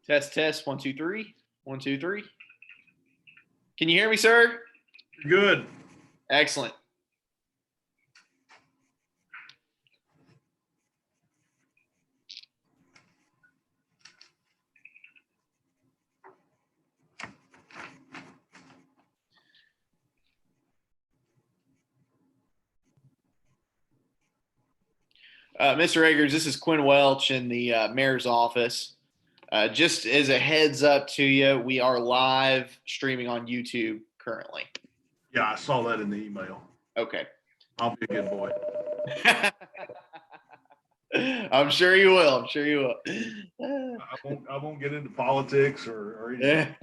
Test, test. 1, 2, 3. 1, 2, 3. Can you hear me, sir? Good. Excellent. Mr. Eggers, this is Quinn Welch in the mayor's office. Just as a heads up to you, we are live streaming on YouTube currently. Yeah, I saw that in the email. Okay. I'll be a good boy. I'm sure you will. I'm sure you will. I won't get into politics or anything.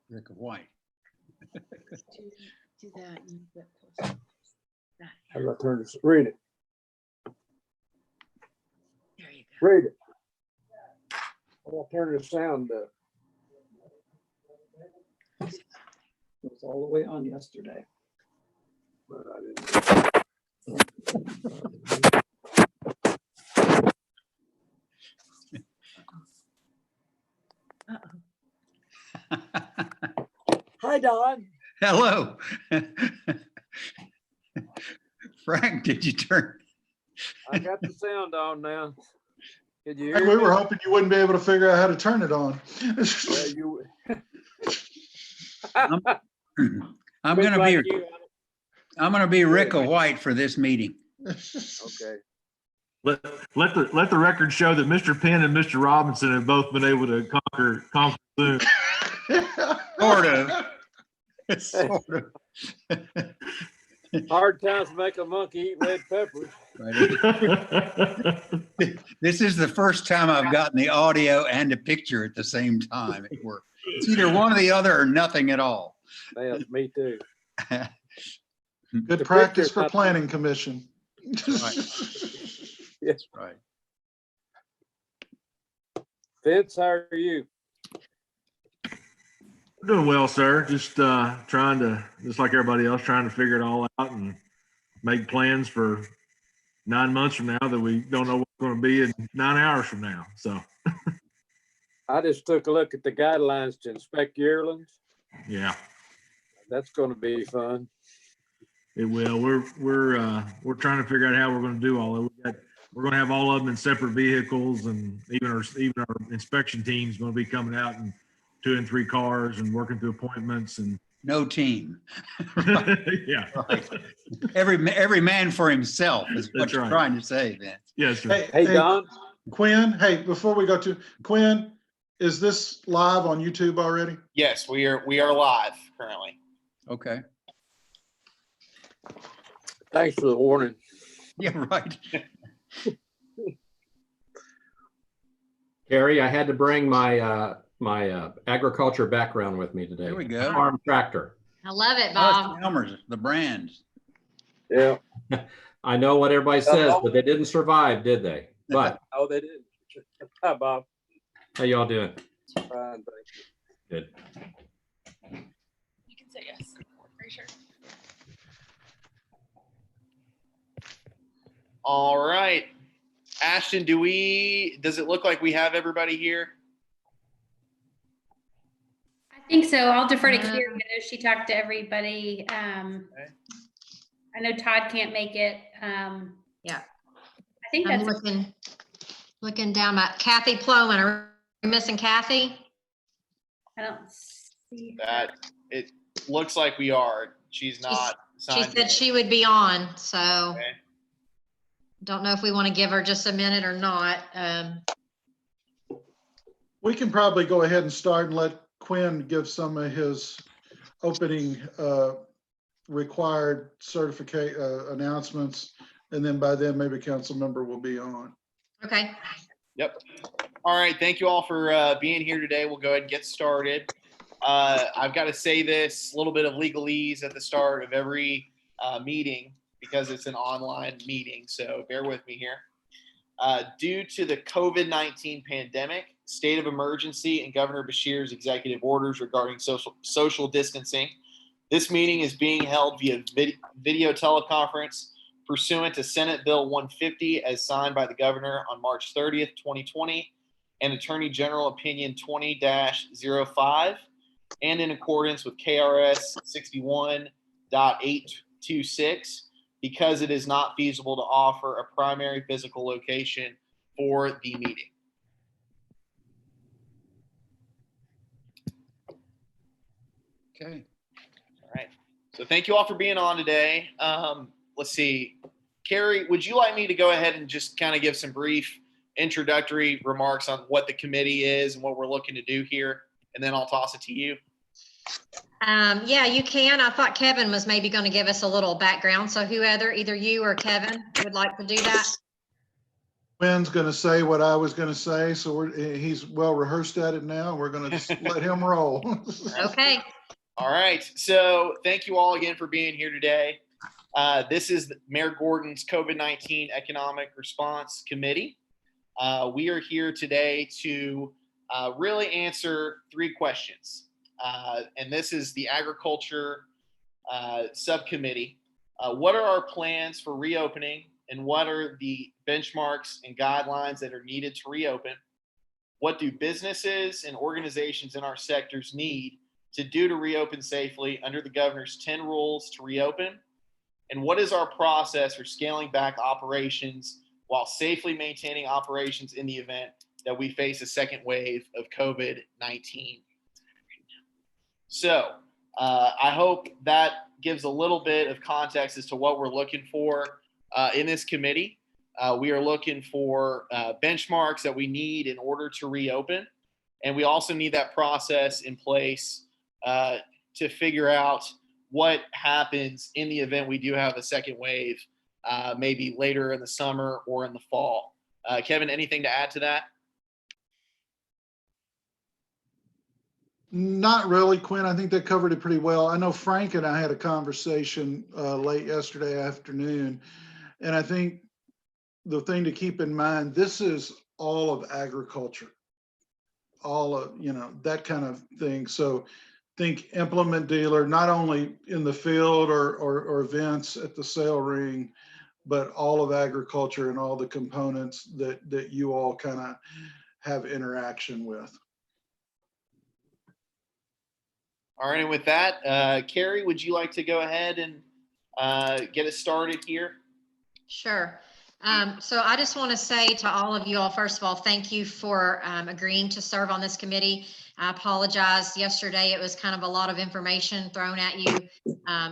Rick White. Do that. And get closer. How do I turn this? Read it. There you go. Read it. How do I turn the sound up? It was all the way on yesterday. But I didn't. Hi, Don. Hello. Frank, did you turn? I got the sound on now. Could you We hear me? were hoping you wouldn't be able to figure out how to turn it on. Yeah, you. I'm Big gonna like be you. I'm gonna be Rick White for this meeting. Okay. Let the record show that Mr. Penn and Mr. Robinson have both been able to conquer Zoom. Sort of. Sort of. Hard times make a monkey eat red peppers. This is the first time I've gotten the audio and the picture at the same time. It's either one or the other or nothing at all. Yeah, me too. Good The practice picture's for not- planning commission. Yes. Right. Vince, how are you? Doing well, sir. Just trying to, just like everybody else, trying to figure it all out and make plans for 9 months from now that we don't know what's going to be in 9 hours from now. So, I just took a look at the guidelines to inspect yearlings. yeah, That's going to be fun. it will. We're trying to figure out how we're going to do all of it. We're going to have all of them in separate vehicles, and even our inspection team's going to be coming out in 2 and 3 cars and working through appointments and No team. yeah. Right. Every man for himself is what That's you're right. trying to say, Vince. Yes, sir. Hey, Don. Quinn, hey, before we go to Quinn, is this live on YouTube already? Yes, we are live currently. Okay. Thanks for the warning. Yeah, right. Gary, I had to bring my my agriculture background with me today. There we go. Farm tractor. I love it, Oh, Bob. it's Elmer's, the brands. Yeah. I know what everybody says, but they didn't survive, did they? But Oh, they did. Hi, Bob. how y'all doing? Fine, thank you. Good. You can say yes. Pretty sure. All right. Ashton, does it look like we have everybody here? I think so. I'll defer to Kiri. I know she talked to everybody. I know Todd can't make it. Yeah. I think I'm that's, looking down at Kathy Ploman. Are we missing Kathy? I don't see. That it looks like we are. She's not She signed said in. she would be on, so Okay. don't know if we want to give her just a minute or not. We can probably go ahead and start and let Quinn give some of his opening required certificate announcements. And then by then, maybe council member will be on. Okay. Yep. All right. Thank you all for being here today. We'll go ahead and get started. I've got to say this little bit of legalese at the start of every meeting because it's an online meeting. So bear with me here. Due to the COVID-19 pandemic, state of emergency, and Governor Beshear's executive orders regarding social distancing, this meeting is being held via video teleconference pursuant to Senate Bill 150 as signed by the governor on March 30th, 2020, and Attorney General Opinion 20-05, and in accordance with KRS 61.826, because it is not feasible to offer a primary physical location for the meeting. Okay. All right. So thank you all for being on today. Let's see. Carrie, would you like me to go ahead and just kind of give some brief introductory remarks on what the committee is and what we're looking to do here? And then I'll toss it to you. Yeah, you can. I thought Kevin was maybe going to give us a little background. So either you or Kevin would like to do that. Quinn's going to say what I was going to say, so he's well rehearsed at it now. We're going to just let him roll. Okay. All right. So thank you all again for being here today. This is Mayor Gordon's COVID-19 Economic Response Committee. We are here today to really answer 3 questions. And this is the Agriculture Subcommittee. What are our plans for reopening, and what are the benchmarks and guidelines that are needed to reopen? What do businesses and organizations in our sectors need to do to reopen safely under the governor's 10 rules to reopen? And what is our process for scaling back operations while safely maintaining operations in the event that we face a second wave of COVID-19? So I hope that gives a little bit of context as to what we're looking for in this committee. We are looking for benchmarks that we need in order to reopen. And we also need that process in place to figure out what happens in the event we do have a second wave, maybe later in the summer or in the fall. Kevin, anything to add to that? Not really, Quinn. I think that covered it pretty well. I know Frank and I had a conversation late yesterday afternoon, and I think the thing to keep in mind, this is all of agriculture, all of, that kind of thing. So think implement dealer, not only in the field or events at the sale ring, but all of agriculture and all the components that you all kind of have interaction with. All right, and with that, Carrie, would you like to go ahead and get us started here? Sure. So I just want to say to all of you all, first of all, thank you for agreeing to serve on this committee. I apologize. Yesterday, it was kind of a lot of information thrown at you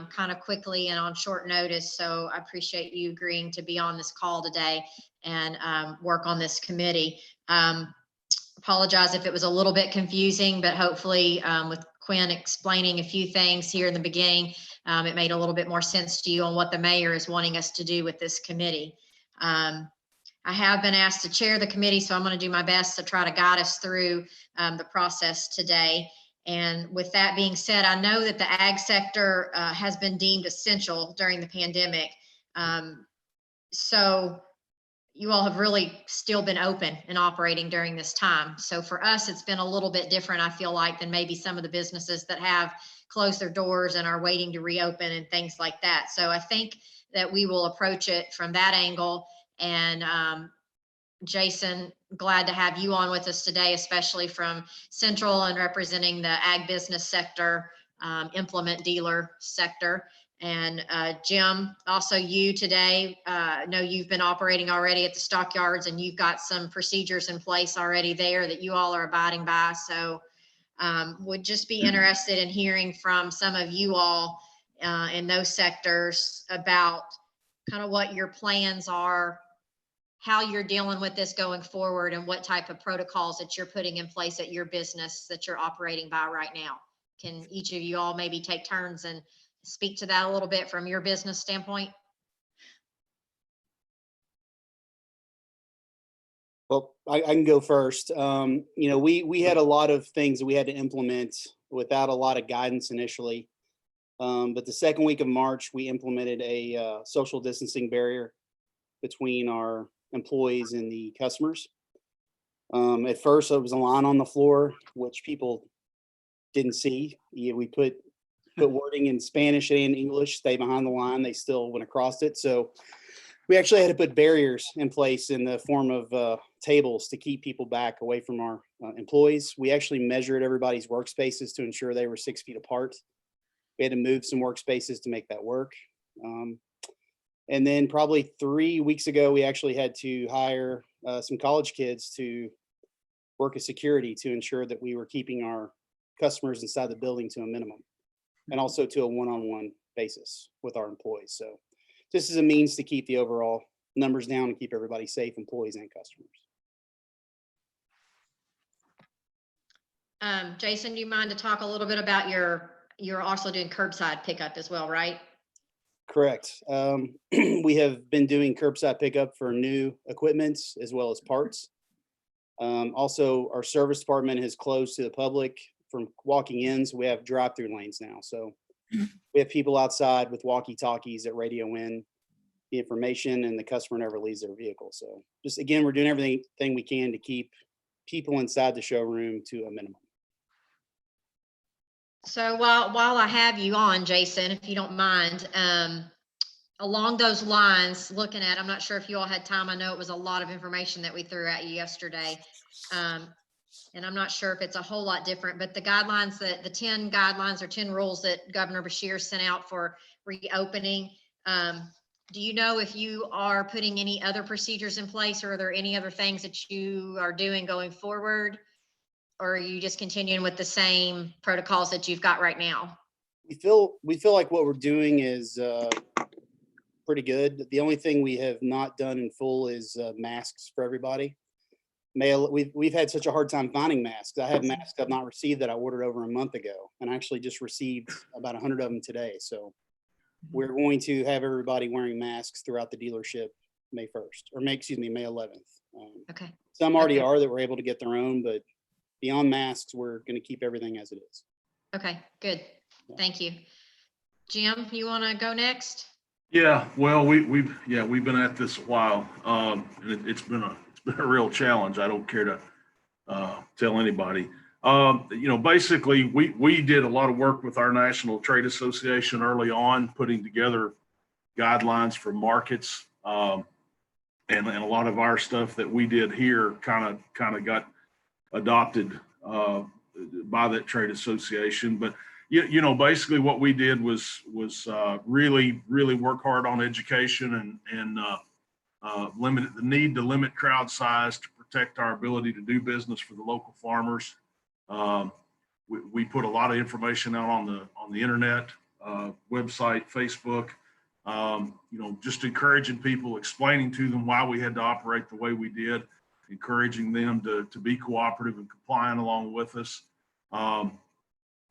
kind of quickly and on short notice. So I appreciate you agreeing to be on this call today and work on this committee. Apologize if it was a little bit confusing, but hopefully with Quinn explaining a few things here in the beginning, it made a little bit more sense to you on what the mayor is wanting us to do with this committee. I have been asked to chair the committee, so I'm going to do my best to try to guide us through the process today. And with that being said, I know that the ag sector has been deemed essential during the pandemic. So you all have really still been open and operating during this time. So for us, it's been a little bit different, I feel like, than maybe some of the businesses that have closed their doors and are waiting to reopen and things like that. So I think that we will approach it from that angle. And Jason, glad to have you on with us today, especially from Central and representing the ag business sector, implement dealer sector. And Jim, also you today, know you've been operating already at the stockyards and you've got some procedures in place already there that you all are abiding by. So would just be interested in hearing from some of you all in those sectors about kind of what your plans are, how you're dealing with this going forward, and what type of protocols that you're putting in place at your business that you're operating by right now. Can each of you all maybe take turns and speak to that a little bit from your business standpoint? Well, I can go first. We had a lot of things that we had to implement without a lot of guidance initially. But the second week of March, we implemented a social distancing barrier between our employees and the customers. At first, it was a line on the floor, which people didn't see. We put wording in Spanish and English, stay behind the line. They still went across it. So we actually had to put barriers in place in the form of tables to keep people back away from our employees. We actually measured everybody's workspaces to ensure they were 6 feet apart. We had to move some workspaces to make that work. And then probably 3 weeks ago, we actually had to hire some college kids to work as security to ensure that we were keeping our customers inside the building to a minimum, and also to a one-on-one basis with our employees. So this is a means to keep the overall numbers down and keep everybody safe, employees and customers. Jason, do you mind to talk a little bit about your you're also doing curbside pickup as well, right? Correct. We have been doing curbside pickup for new equipment as well as parts. Also, our service department has closed to the public from walking in, so we have drive-through lanes now. So we have people outside with walkie-talkies that radio in the information, and the customer never leaves their vehicle. So just again, we're doing everything we can to keep people inside the showroom to a minimum. So while I have you on, Jason, if you don't mind, along those lines, looking at, I'm not sure if you all had time. I know it was a lot of information that we threw at you yesterday. And I'm not sure if it's a whole lot different, but the guidelines, the 10 guidelines or 10 rules that Governor Beshear sent out for reopening, do you know if you are putting any other procedures in place, or are there any other things that you are doing going forward? Or are you just continuing with the same protocols that you've got right now? We feel like what we're doing is pretty good. The only thing we have not done in full is masks for everybody. We've had such a hard time finding masks. I have masks I've not received that I ordered over a month ago, and I actually just received about 100 of them today. So we're going to have everybody wearing masks throughout the dealership May 1st, or May 11th. Okay. Some already Okay. are that were able to get their own, but beyond masks, we're going to keep everything as it is. Okay, good. Thank you. Jim, you want to go next? Yeah, well, we've been at this a while. And it's been a real challenge. I don't care to tell anybody. Basically, we did a lot of work with our National Trade Association early on, putting together guidelines for markets, and a lot of our stuff that we did here kind of got adopted by that trade association. But basically what we did was really work hard on education and limit crowd size to protect our ability to do business for the local farmers. We put a lot of information out on the internet, website, Facebook, just encouraging people, explaining to them why we had to operate the way we did, encouraging them to be cooperative and compliant along with us.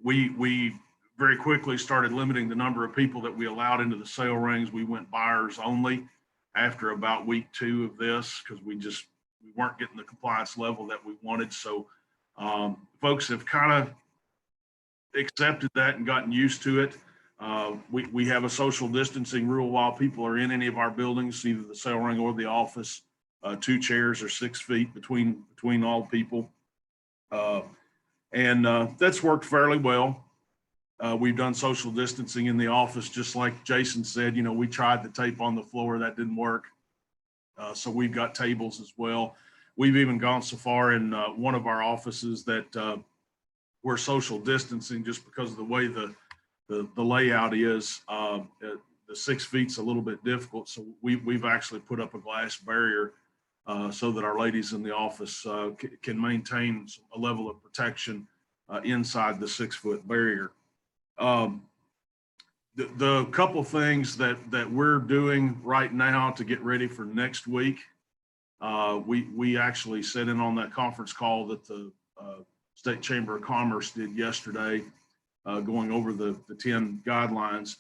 We very quickly started limiting the number of people that we allowed into the sale rings. We went buyers only after about week 2 of this, because we weren't getting the compliance level that we wanted. So folks have kind of accepted that and gotten used to it. We have a social distancing rule while people are in any of our buildings, either the sale ring or the office. 2 chairs or 6 feet between all people. And that's worked fairly well. We've done social distancing in the office, just like Jason said. We tried the tape on the floor, that didn't work. So we've got tables as well. We've even gone so far in one of our offices that we're social distancing just because of the way the layout is. The 6 feet's a little bit difficult, so we've actually put up a glass barrier so that our ladies in the office can maintain a level of protection inside the 6-foot barrier. The couple things that we're doing right now to get ready for next week, we actually sat in on that conference call that the State Chamber of Commerce did yesterday, going over the 10 guidelines.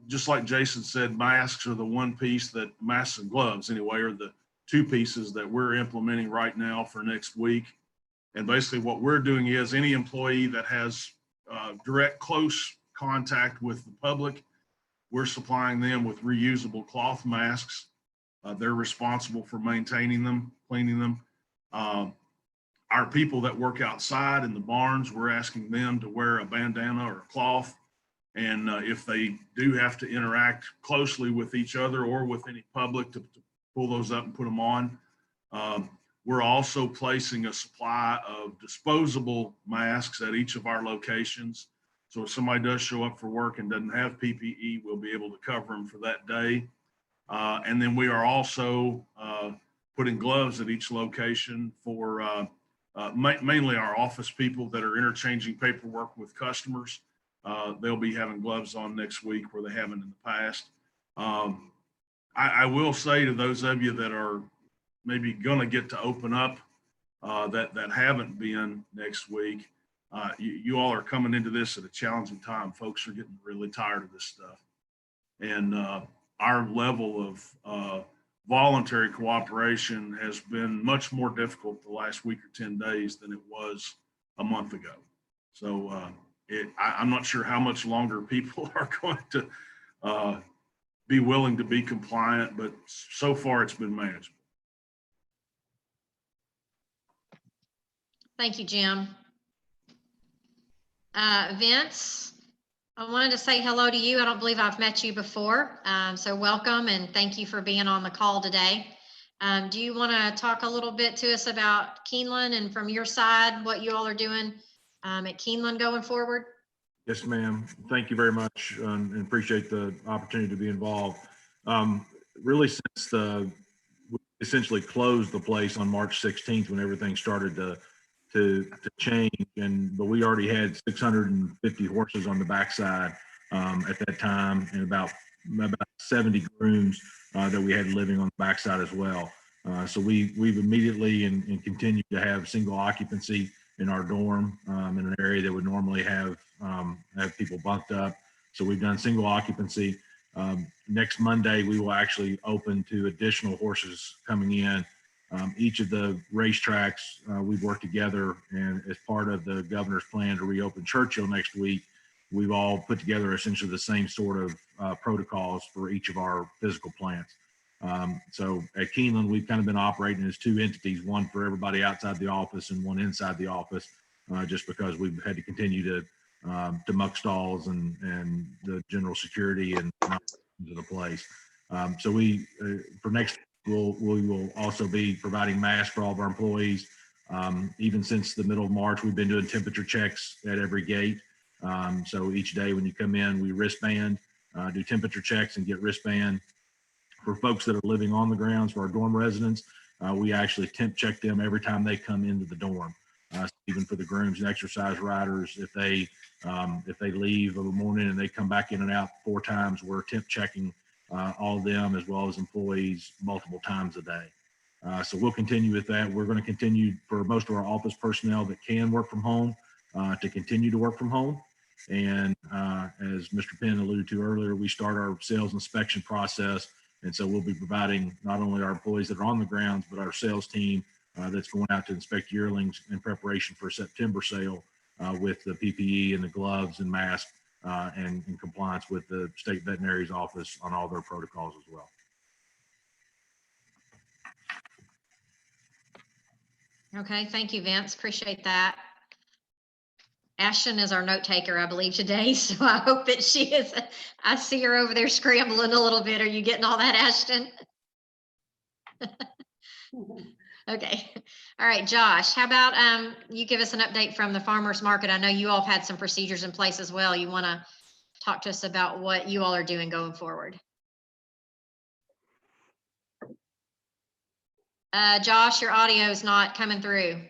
Just like Jason said, masks are the one piece masks and gloves anyway, are the 2 pieces that we're implementing right now for next week. And basically what we're doing is any employee that has direct close contact with the public, we're supplying them with reusable cloth masks. They're responsible for maintaining them, cleaning them. Our people that work outside in the barns, we're asking them to wear a bandana or a cloth. And if they do have to interact closely with each other or with any public, to pull those up and put them on. We're also placing a supply of disposable masks at each of our locations. So if somebody does show up for work and doesn't have PPE, we'll be able to cover them for that day. And then we are also putting gloves at each location for mainly our office people that are interchanging paperwork with customers. They'll be having gloves on next week where they haven't in the past. I will say to those of you that are maybe going to get to open up that haven't been next week, You all are coming into this at a challenging time. Folks are getting really tired of this stuff. And our level of voluntary cooperation has been much more difficult the last week or 10 days than it was a month ago. So I'm not sure how much longer people are going to be willing to be compliant, but so far it's been manageable. Thank you, Jim. Vince, I wanted to say hello to you. I don't believe I've met you before. So welcome and thank you for being on the call today. Do you want to talk a little bit to us about Keeneland and from your side, what you all are doing at Keeneland going forward? Yes, ma'am. Thank you very much and appreciate the opportunity to be involved. Really, since we essentially closed the place on March 16th when everything started to change, but we already had 650 horses on the backside at that time, and about 70 grooms that we had living on the backside as well. So we've immediately and continue to have single occupancy in our dorm in an area that would normally have people bunked up. So we've done single occupancy. Next Monday, we will actually open to additional horses coming in. Each of the racetracks, we've worked together, and as part of the governor's plan to reopen Churchill next week, we've all put together essentially the same sort of protocols for each of our physical plants. So at Keeneland, we've kind of been operating as two entities, one for everybody outside the office and one inside the office, just because we've had to continue to muck stalls and the general security and into the place. So we, for next, we will also be providing masks for all of our employees. Even since the middle of March, we've been doing temperature checks at every gate. So each day when you come in, we wristband, do temperature checks and get wristband. For folks that are living on the grounds, for our dorm residents, we actually temp check them every time they come into the dorm. Even for the grooms and exercise riders, if they leave of a morning and they come back in and out 4 times, we're temp checking all of them as well as employees multiple times a day. So we'll continue with that. We're going to continue for most of our office personnel that can work from home to continue to work from home. And as Mr. Penn alluded to earlier, we start our sales inspection process. And so we'll be providing not only our employees that are on the grounds, but our sales team that's going out to inspect yearlings in preparation for September sale with the PPE and the gloves and masks and in compliance with the state veterinary's office on all their protocols as well. Okay, thank you, Vince. Appreciate that. Ashton is our note taker, I believe, today. So I hope that she is. I see her over there scrambling a little bit. Are you getting all that, Ashton? Okay. All right, Josh, how about you give us an update from the farmers market? I know you all have had some procedures in place as well. You want to talk to us about what you all are doing going forward? Josh, your audio is not coming through.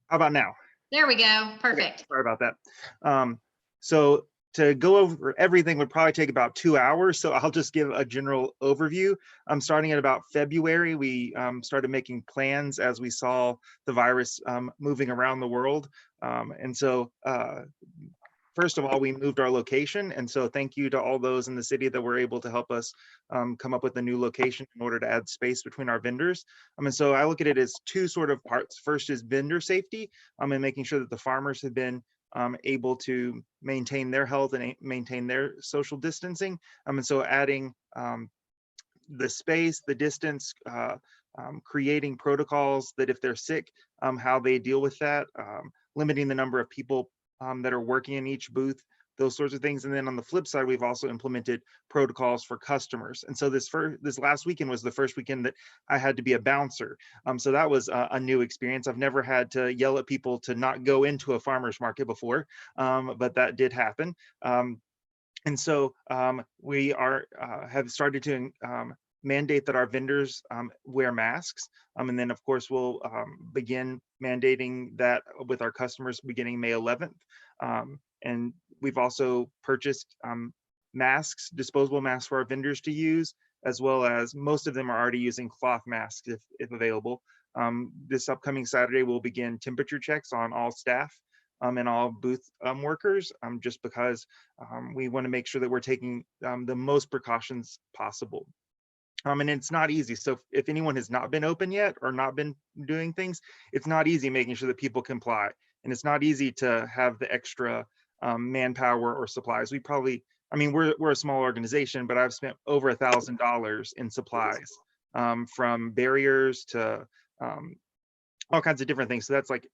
How about now? There we go. Perfect. Okay, sorry about that. So to go over everything would probably take about 2 hours. So I'll just give a general overview. Starting at about February, we started making plans as we saw the virus moving around the world. And so first of all, we moved our location. And so thank you to all those in the city that were able to help us come up with a new location in order to add space between our vendors. And so I look at it as 2 sort of parts. First is vendor safety and making sure that the farmers have been able to maintain their health and maintain their social distancing. And so adding the space, the distance, creating protocols that if they're sick, how they deal with that, limiting the number of people that are working in each booth, those sorts of things. And then on the flip side, we've also implemented protocols for customers. And so this last weekend was the first weekend that I had to be a bouncer. So that was a new experience. I've never had to yell at people to not go into a farmer's market before, but that did happen. And so we have started to mandate that our vendors wear masks. And then of course, we'll begin mandating that with our customers beginning May 11th. And we've also purchased masks, disposable masks for our vendors to use. as well as most of them are already using cloth masks if available. This upcoming Saturday, we'll begin temperature checks on all staff and all booth workers, just because we want to make sure that we're taking the most precautions possible. And it's not easy. So if anyone has not been open yet or not been doing things, it's not easy making sure that people comply. And it's not easy to have the extra manpower or supplies. We're a small organization, but I've spent over $1,000 in supplies, from barriers to all kinds of different things. So that's like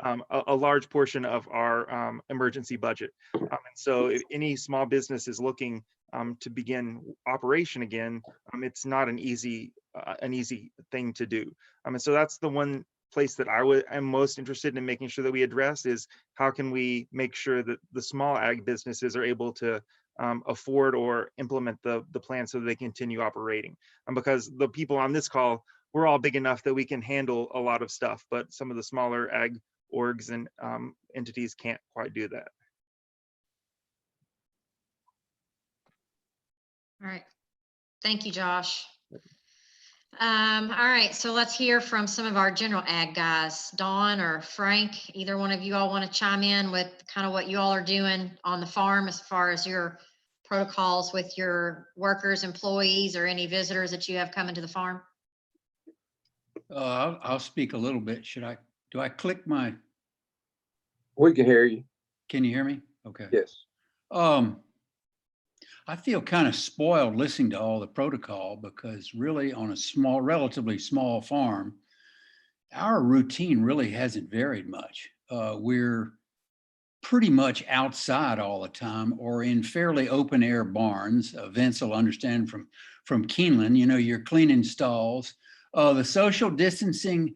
a large portion of our emergency budget. And so if any small business is looking to begin operation again, it's not an easy thing to do. And so that's the one place that I'm most interested in making sure that we address is how can we make sure that the small ag businesses are able to afford or implement the plan so that they continue operating. Because the people on this call, we're all big enough that we can handle a lot of stuff, but some of the smaller ag orgs and entities can't quite do that. All right. Thank you, Josh. All right, so let's hear from some of our general ag guys. Dawn or Frank, either one of you all want to chime in with kind of what you all are doing on the farm as far as your protocols with your workers, employees, or any visitors that you have coming to the farm? I'll speak a little bit. Do I click my, We can hear you. can you hear me? Okay. Yes. I feel kind of spoiled listening to all the protocol because really on a relatively small farm, our routine really hasn't varied much. We're pretty much outside all the time or in fairly open air barns. Vince will understand from Keeneland, you're cleaning stalls. The social distancing,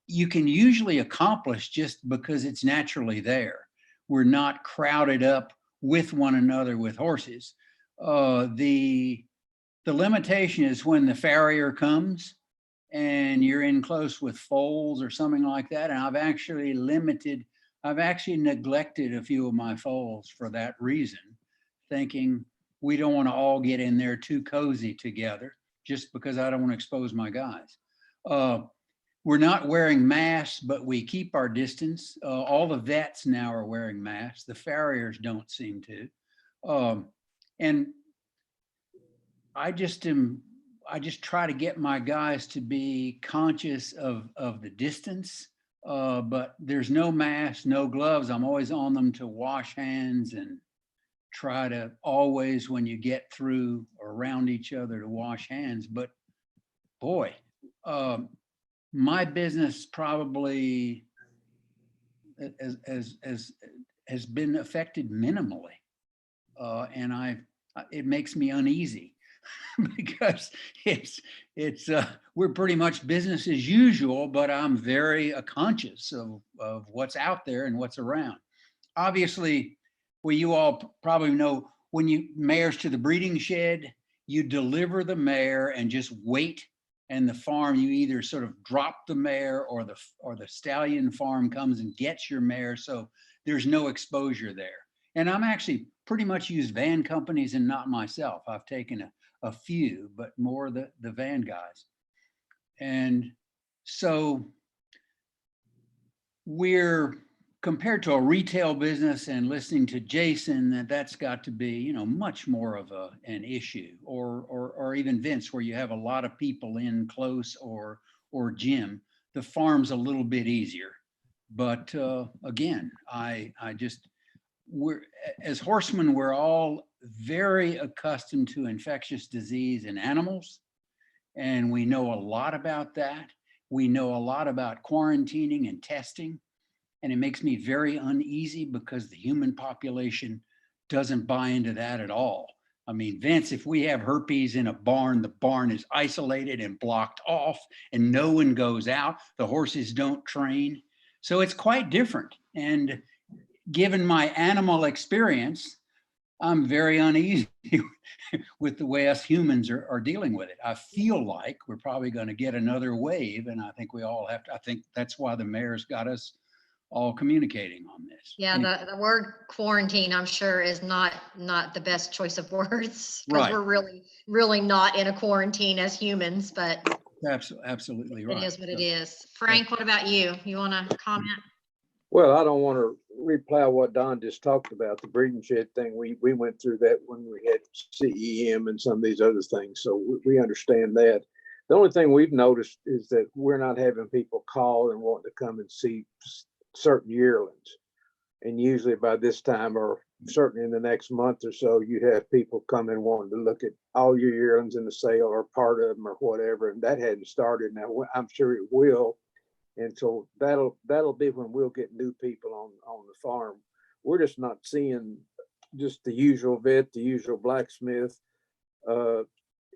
you can usually accomplish just because it's naturally there. We're not crowded up with one another with horses. The limitation is when the farrier comes and you're in close with foals or something like that. And I've actually neglected a few of my foals for that reason, thinking we don't want to all get in there too cozy together just because I don't want to expose my guys. We're not wearing masks, but we keep our distance. All the vets now are wearing masks. The farriers don't seem to. And I just try to get my guys to be conscious of the distance, but there's no mask, no gloves. I'm always on them to wash hands and try to always, when you get through or around each other, to wash hands. But boy, my business probably has been affected minimally. And it makes me uneasy because we're pretty much business as usual, but I'm very conscious of what's out there and what's around. Obviously, well, you all probably know when you mares to the breeding shed, you deliver the mare and just wait. And the farm, you either sort of drop the mare or the stallion farm comes and gets your mare. So there's no exposure there. And I'm actually pretty much used van companies and not myself. I've taken a few, but more the van guys. And so we're compared to a retail business and listening to Jason, that's got to be, much more of an issue, or even Vince, where you have a lot of people in close, or Jim. The farm's a little bit easier. But again, as horsemen, we're all very accustomed to infectious disease in animals, and we know a lot about that. We know a lot about quarantining and testing, and it makes me very uneasy because the human population doesn't buy into that at all. I mean, Vince, if we have herpes in a barn, the barn is isolated and blocked off and no one goes out. The horses don't train. So it's quite different. And given my animal experience, I'm very uneasy with the way us humans are dealing with it. I feel like we're probably going to get another wave, and I think we all have to. I think that's why the mayor's got us all communicating on this. Yeah, the word quarantine, I'm sure, is not the best choice of words, because Right. we're really not in a quarantine as humans, but Absolutely it right. is what it is. Frank, what about you? You want to comment? Well, I don't want to reply what Don just talked about, the breeding shed thing. We went through that when we had CEM and some of these other things. So we understand that. The only thing we've noticed is that we're not having people call and want to come and see certain yearlings. And usually by this time, or certainly in the next month or so, you have people coming wanting to look at all your yearlings in the sale or part of them or whatever. And that hadn't started. Now, I'm sure it will. And so that'll be when we'll get new people on the farm. We're just not seeing just the usual vet, the usual blacksmith.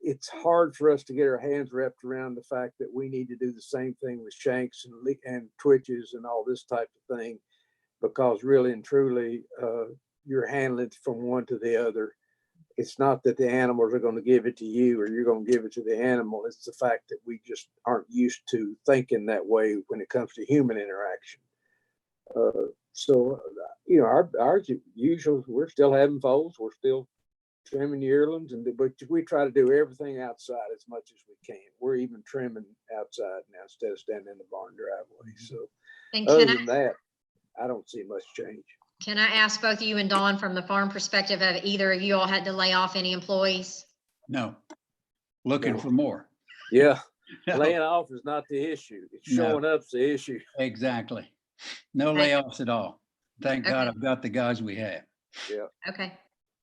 It's hard for us to get our hands wrapped around the fact that we need to do the same thing with shanks and twitches and all this type of thing, because really and truly, you're handling it from one to the other. It's not that the animals are going to give it to you or you're going to give it to the animal. It's the fact that we just aren't used to thinking that way when it comes to human interaction. Our usual, we're still having foals. We're still trimming yearlings, but we try to do everything outside as much as we can. We're even trimming outside now instead of standing in the barn driveway. So other than that, I don't see much change. Can I ask both you and Dawn, from the farm perspective, have either of you all had to lay off any employees? No. Looking for more. Yeah. No. Laying off is not the issue. It's showing up's the issue. Exactly. No layoffs at all. Thank God I've got the guys we have. Yeah. Okay.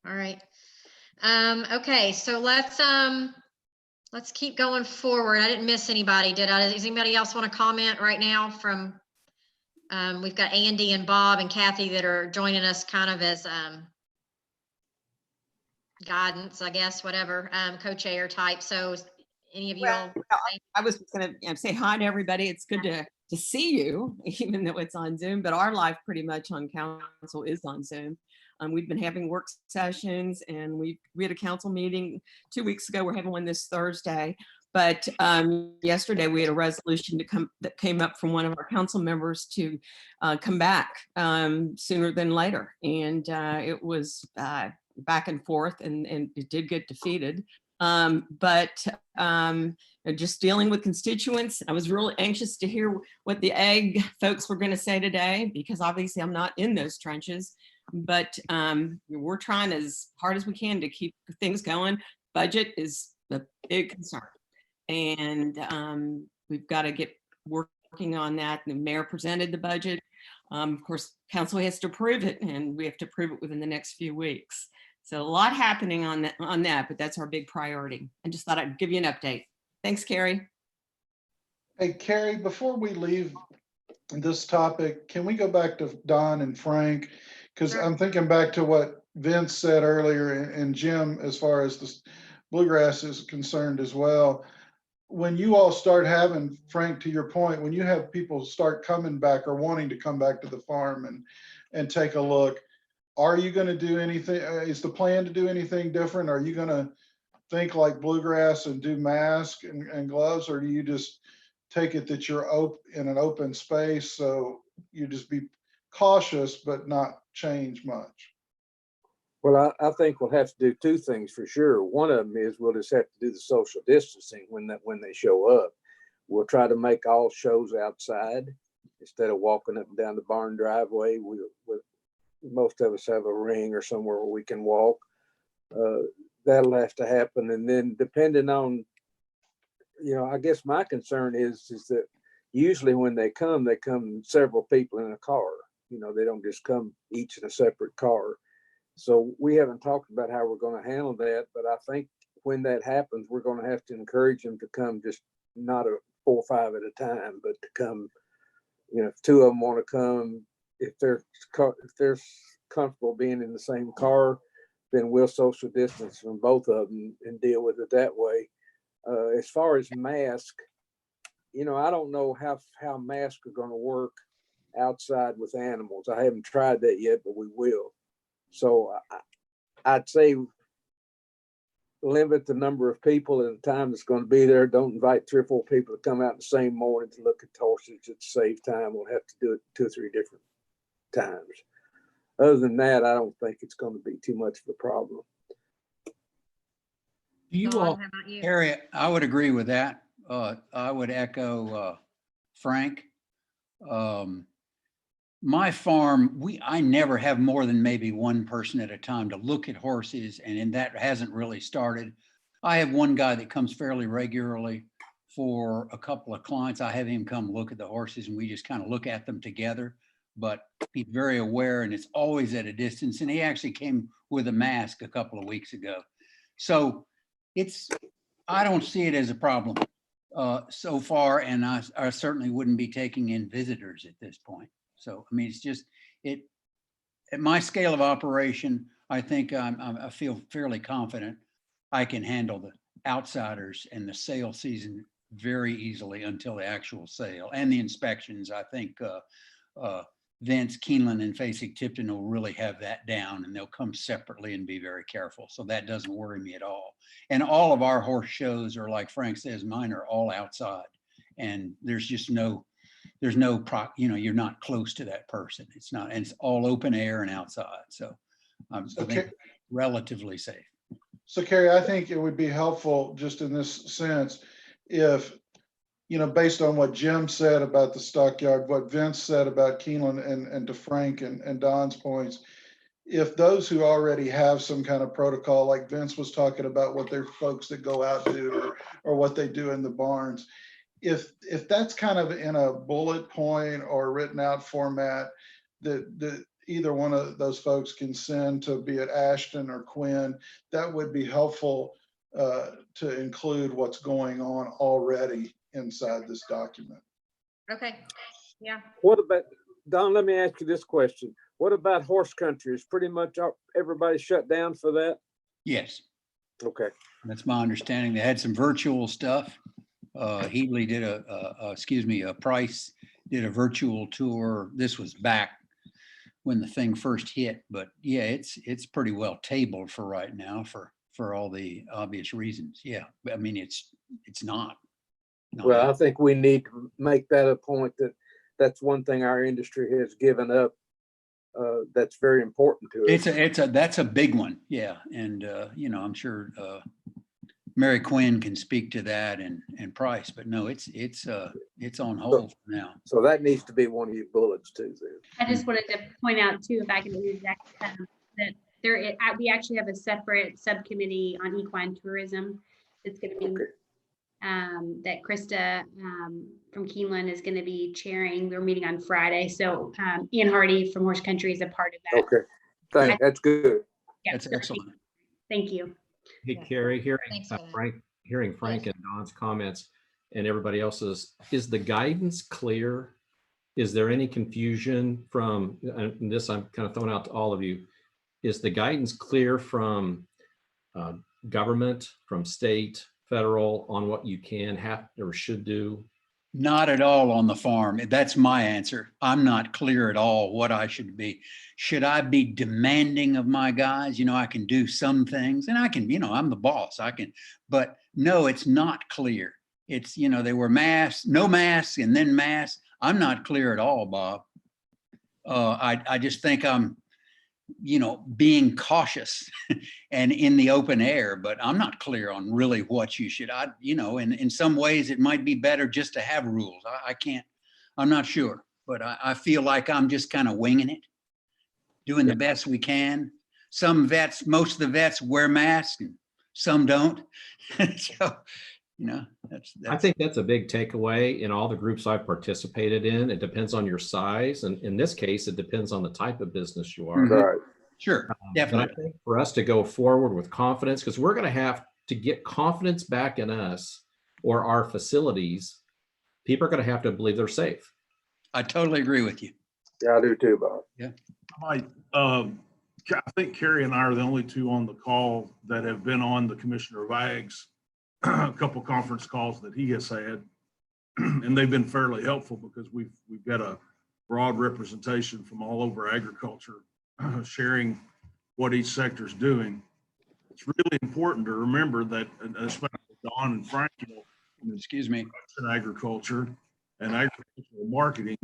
All right. Okay. So let's keep going forward. I didn't miss anybody, did I? Does anybody else want to comment right now from, we've got Andy and Bob and Kathy that are joining us kind of as guidance, I guess, whatever, co-chair type. So any of you all? I was going to say hi to everybody. It's good to see you, even though it's on Zoom, but our life pretty much on council is on Zoom. We've been having work sessions, and we had a council meeting 2 weeks ago. We're having one this Thursday. But yesterday we had a resolution that came up from one of our council members to come back sooner than later. And it was back and forth, and it did get defeated. Just dealing with constituents, I was really anxious to hear what the ag folks were going to say today, because obviously I'm not in those trenches. But we're trying as hard as we can to keep things going. Budget is a big concern. And we've got to get working on that. The mayor presented the budget. Of course, council has to approve it, and we have to approve it within the next few weeks. So a lot happening on that, but that's our big priority. I just thought I'd give you an update. Thanks, Carrie. Hey, Carrie, before we leave this topic, can we go back to Don and Frank? Because I'm thinking back to what Vince said earlier, and Jim, as far as the bluegrass is concerned as well. When you all start having, Frank, to your point, when you have people start coming back or wanting to come back to the farm and take a look, are you going to do anything? Is the plan to do anything different? Are you going to think like bluegrass and do masks and gloves, or do you just take it that you're in an open space, so you just be cautious but not change much? Well, I think we'll have to do two things for sure. One of them is we'll just have to do the social distancing when they show up. We'll try to make all shows outside instead of walking up and down the barn driveway. Most of us have a ring or somewhere where we can walk. That'll have to happen. And then depending on, I guess my concern is that usually when they come several people in a car. They don't just come each in a separate car. So we haven't talked about how we're going to handle that, but I think when that happens, we're going to have to encourage them to come, just not 4 or 5 at a time, but to come, if 2 of them want to come, if they're comfortable being in the same car, then we'll social distance from both of them and deal with it that way. As far as mask, I don't know how masks are going to work outside with animals. I haven't tried that yet, but we will. So I'd say limit the number of people and the time that's going to be there. Don't invite 3 or 4 people to come out the same morning to look at the horses. It's save time. We'll have to do it 2 or 3 different times. Other than that, I don't think it's going to be too much of a problem. You Dawn, all, how about you? Harriet, I would agree with that. I would echo Frank. My farm, I never have more than maybe one person at a time to look at horses, and that hasn't really started. I have one guy that comes fairly regularly for a couple of clients. I have him come look at the horses and we just kind of look at them together, but he's very aware and it's always at a distance. And he actually came with a mask a couple of weeks ago. So I don't see it as a problem so far, and I certainly wouldn't be taking in visitors at this point. So, I mean, it's just, at my scale of operation, I think I feel fairly confident I can handle the outsiders and the sale season very easily until the actual sale and the inspections. I think Vince, Keeneland, and Fasig-Tipton will really have that down, and they'll come separately and be very careful. So that doesn't worry me at all. And all of our horse shows are, like Frank says, mine are all outside, and there's just you're not close to that person. It's not, and it's all open air and outside. So I think relatively safe. So Kerry, I think it would be helpful just in this sense, if, based on what Jim said about the stockyard, what Vince said about Keeneland, and to Frank and Don's points, if those who already have some kind of protocol, like Vince was talking about what their folks that go out do, or what they do in the barns, if that's kind of in a bullet point or written out format that either one of those folks can send to, be it Ashton or Quinn, that would be helpful to include what's going on already inside this document. Okay, yeah. What about, Don, let me ask you this question. What about horse country? Is pretty much everybody shut down for that? Yes. Okay. That's my understanding. They had some virtual stuff. Heatley did Price did a virtual tour. This was back when the thing first hit, but yeah, it's pretty well tabled for right now for all the obvious reasons. Yeah, I mean, it's not. Well, I think we need to make that a point that's one thing our industry has given up. That's very important to us. That's a big one. Yeah. And, I'm sure Mary Quinn can speak to that and Price, but no, it's on hold for now. So that needs to be one of your bullets too, then. I just wanted to point out too, if I can interject, that we actually have a separate subcommittee on equine tourism. It's going to be that Krista from Keeneland is going to be chairing. We're meeting on Friday, so Ian Hardy from Horse Country is a part of that. Okay, that's good. Yeah, That's excellent. Thank you. Hey, Carrie, hearing Frank and Don's comments and everybody else's, is the guidance clear? Is there any confusion from, and this I'm kind of throwing out to all of you, is the guidance clear from government, from state, federal, on what you can, have, or should do? Not at all on the farm. That's my answer. I'm not clear at all what I should be. Should I be demanding of my guys? I can do some things, and I can, I'm the boss. I can, but no, it's not clear. It's, they were no masks, and then masks. I'm not clear at all, Bob. I just think I'm, being cautious and in the open air, but I'm not clear on really what you should, in some ways it might be better just to have rules. I'm not sure, but I feel like I'm just kind of winging it, doing the best we can. Most of the vets wear masks and some don't. So, that's. I think that's a big takeaway in all the groups I've participated in. It depends on your size. And in this case, it depends on the type of business you are. Right. Sure, definitely. But I think for us to go forward with confidence, because we're going to have to get confidence back in us or our facilities, people are going to have to believe they're safe. I totally agree with you. Yeah, I do too, Bob. Yeah. I think Kerry and I are the only two on the call that have been on the Commissioner of Ag's a couple conference calls that he has had, and they've been fairly helpful because we've got a broad representation from all over agriculture, sharing what each sector is doing. it's really important to remember that, and especially Don and Frank, you know, Excuse me. in agriculture and agricultural marketing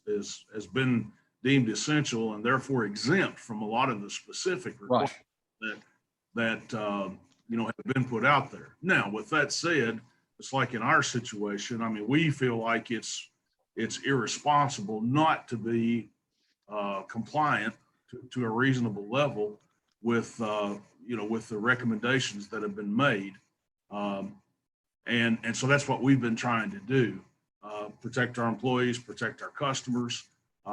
has been deemed essential and therefore exempt from a lot of the specific requirements that you know, have been put out there. Now, with that said, it's like in our situation, I mean, we feel like it's irresponsible not to be compliant to a reasonable level with you know, with the recommendations that have been made. And so that's what we've been trying to do. Protect our employees, protect our customers, you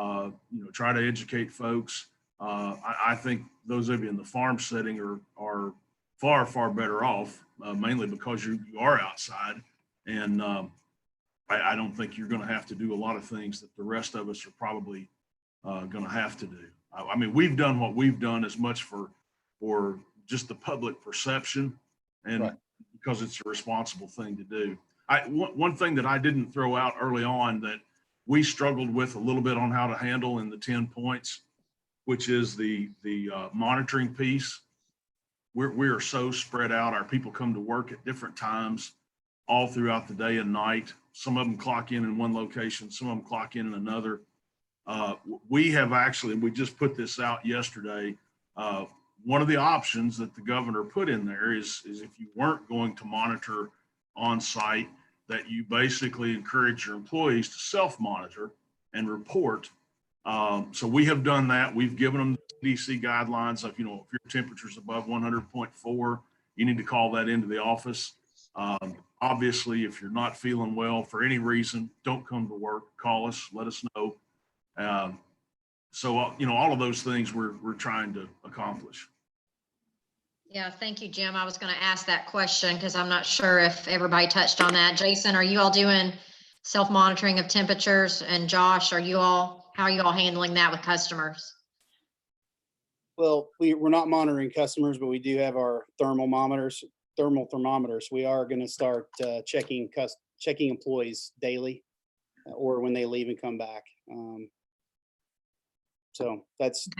know, try to educate folks. I think those of you in the farm setting are far, far better off, mainly because you are outside. And I don't think you're going to have to do a lot of things that the rest of us are probably going to have to do. I mean, we've done what we've done as much for just the public perception and because it's a responsible thing to do. One thing that I didn't throw out early on that we struggled with a little bit on how to handle in the 10 points, which is the monitoring piece. We are so spread out. Our people come to work at different times all throughout the day and night. Some of them clock in one location, some of them clock in another. We have actually, we just put this out yesterday. One of the options that the governor put in there is if you weren't going to monitor on site, that you basically encourage your employees to self-monitor and report. So we have done that. We've given them the CDC guidelines of, you know, if your temperature's above 100.4, you need to call that into the office. Obviously, if you're not feeling well for any reason, don't come to work, call us, let us know. So, you know, all of those things we're trying to accomplish. Yeah, thank you, Jim. I was going to ask that question because I'm not sure if everybody touched on that. Jason, are you all doing self-monitoring of temperatures? And Josh, how are you all handling that with customers? Well, we're not monitoring customers, but we do have our thermal thermometers. We are going to start checking employees daily or when they leave and come back. So that's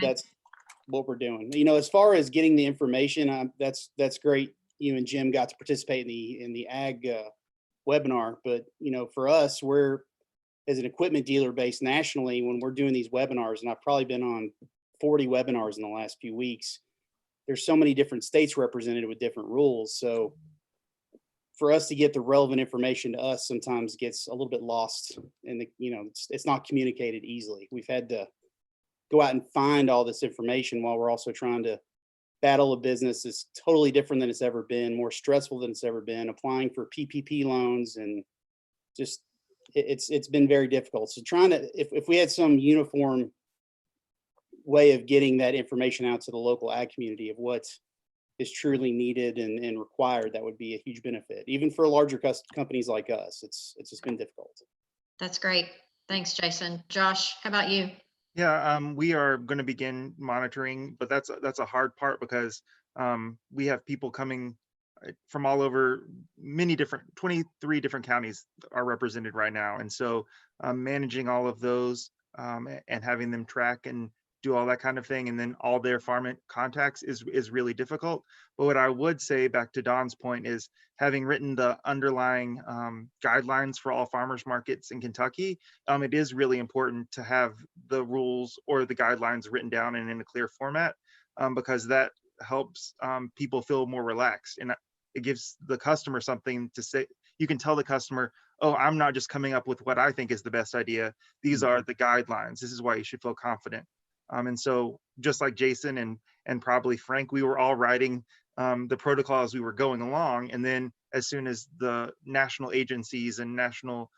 what we're doing. You know, as far as getting the information, that's great. You and Jim got to participate in the ag webinar, but you know, for us, we're as an equipment dealer based nationally, when we're doing these webinars, and I've probably been on 40 webinars in the last few weeks, there's so many different states represented with different rules. So for us to get the relevant information to us sometimes gets a little bit lost in the, you know, it's not communicated easily. We've had to go out and find all this information while we're also trying to battle a business that's totally different than it's ever been, more stressful than it's ever been, applying for PPP loans, and just it's been very difficult. So trying to, if we had some uniform way of getting that information out to the local ag community of what is truly needed and required, that would be a huge benefit, even for larger companies like us. It's just been difficult. That's great. Thanks, Jason. Josh, how about you? Yeah, we are going to begin monitoring, but that's a hard part because we have people coming from all over, 23 different counties are represented right now. And so managing all of those and having them track and do all that kind of thing, and then all their farm contacts is really difficult. But what I would say, back to Don's point, is having written the underlying guidelines for all farmers markets in Kentucky, it is really important to have the rules or the guidelines written down and in a clear format, because that helps people feel more relaxed, and it gives the customer something to say. You can tell the customer, oh, I'm not just coming up with what I think is the best idea. These are the guidelines. This is why you should feel confident. And so just like Jason and probably Frank, we were all writing the protocol as we were going along. And then as soon as the national agencies and national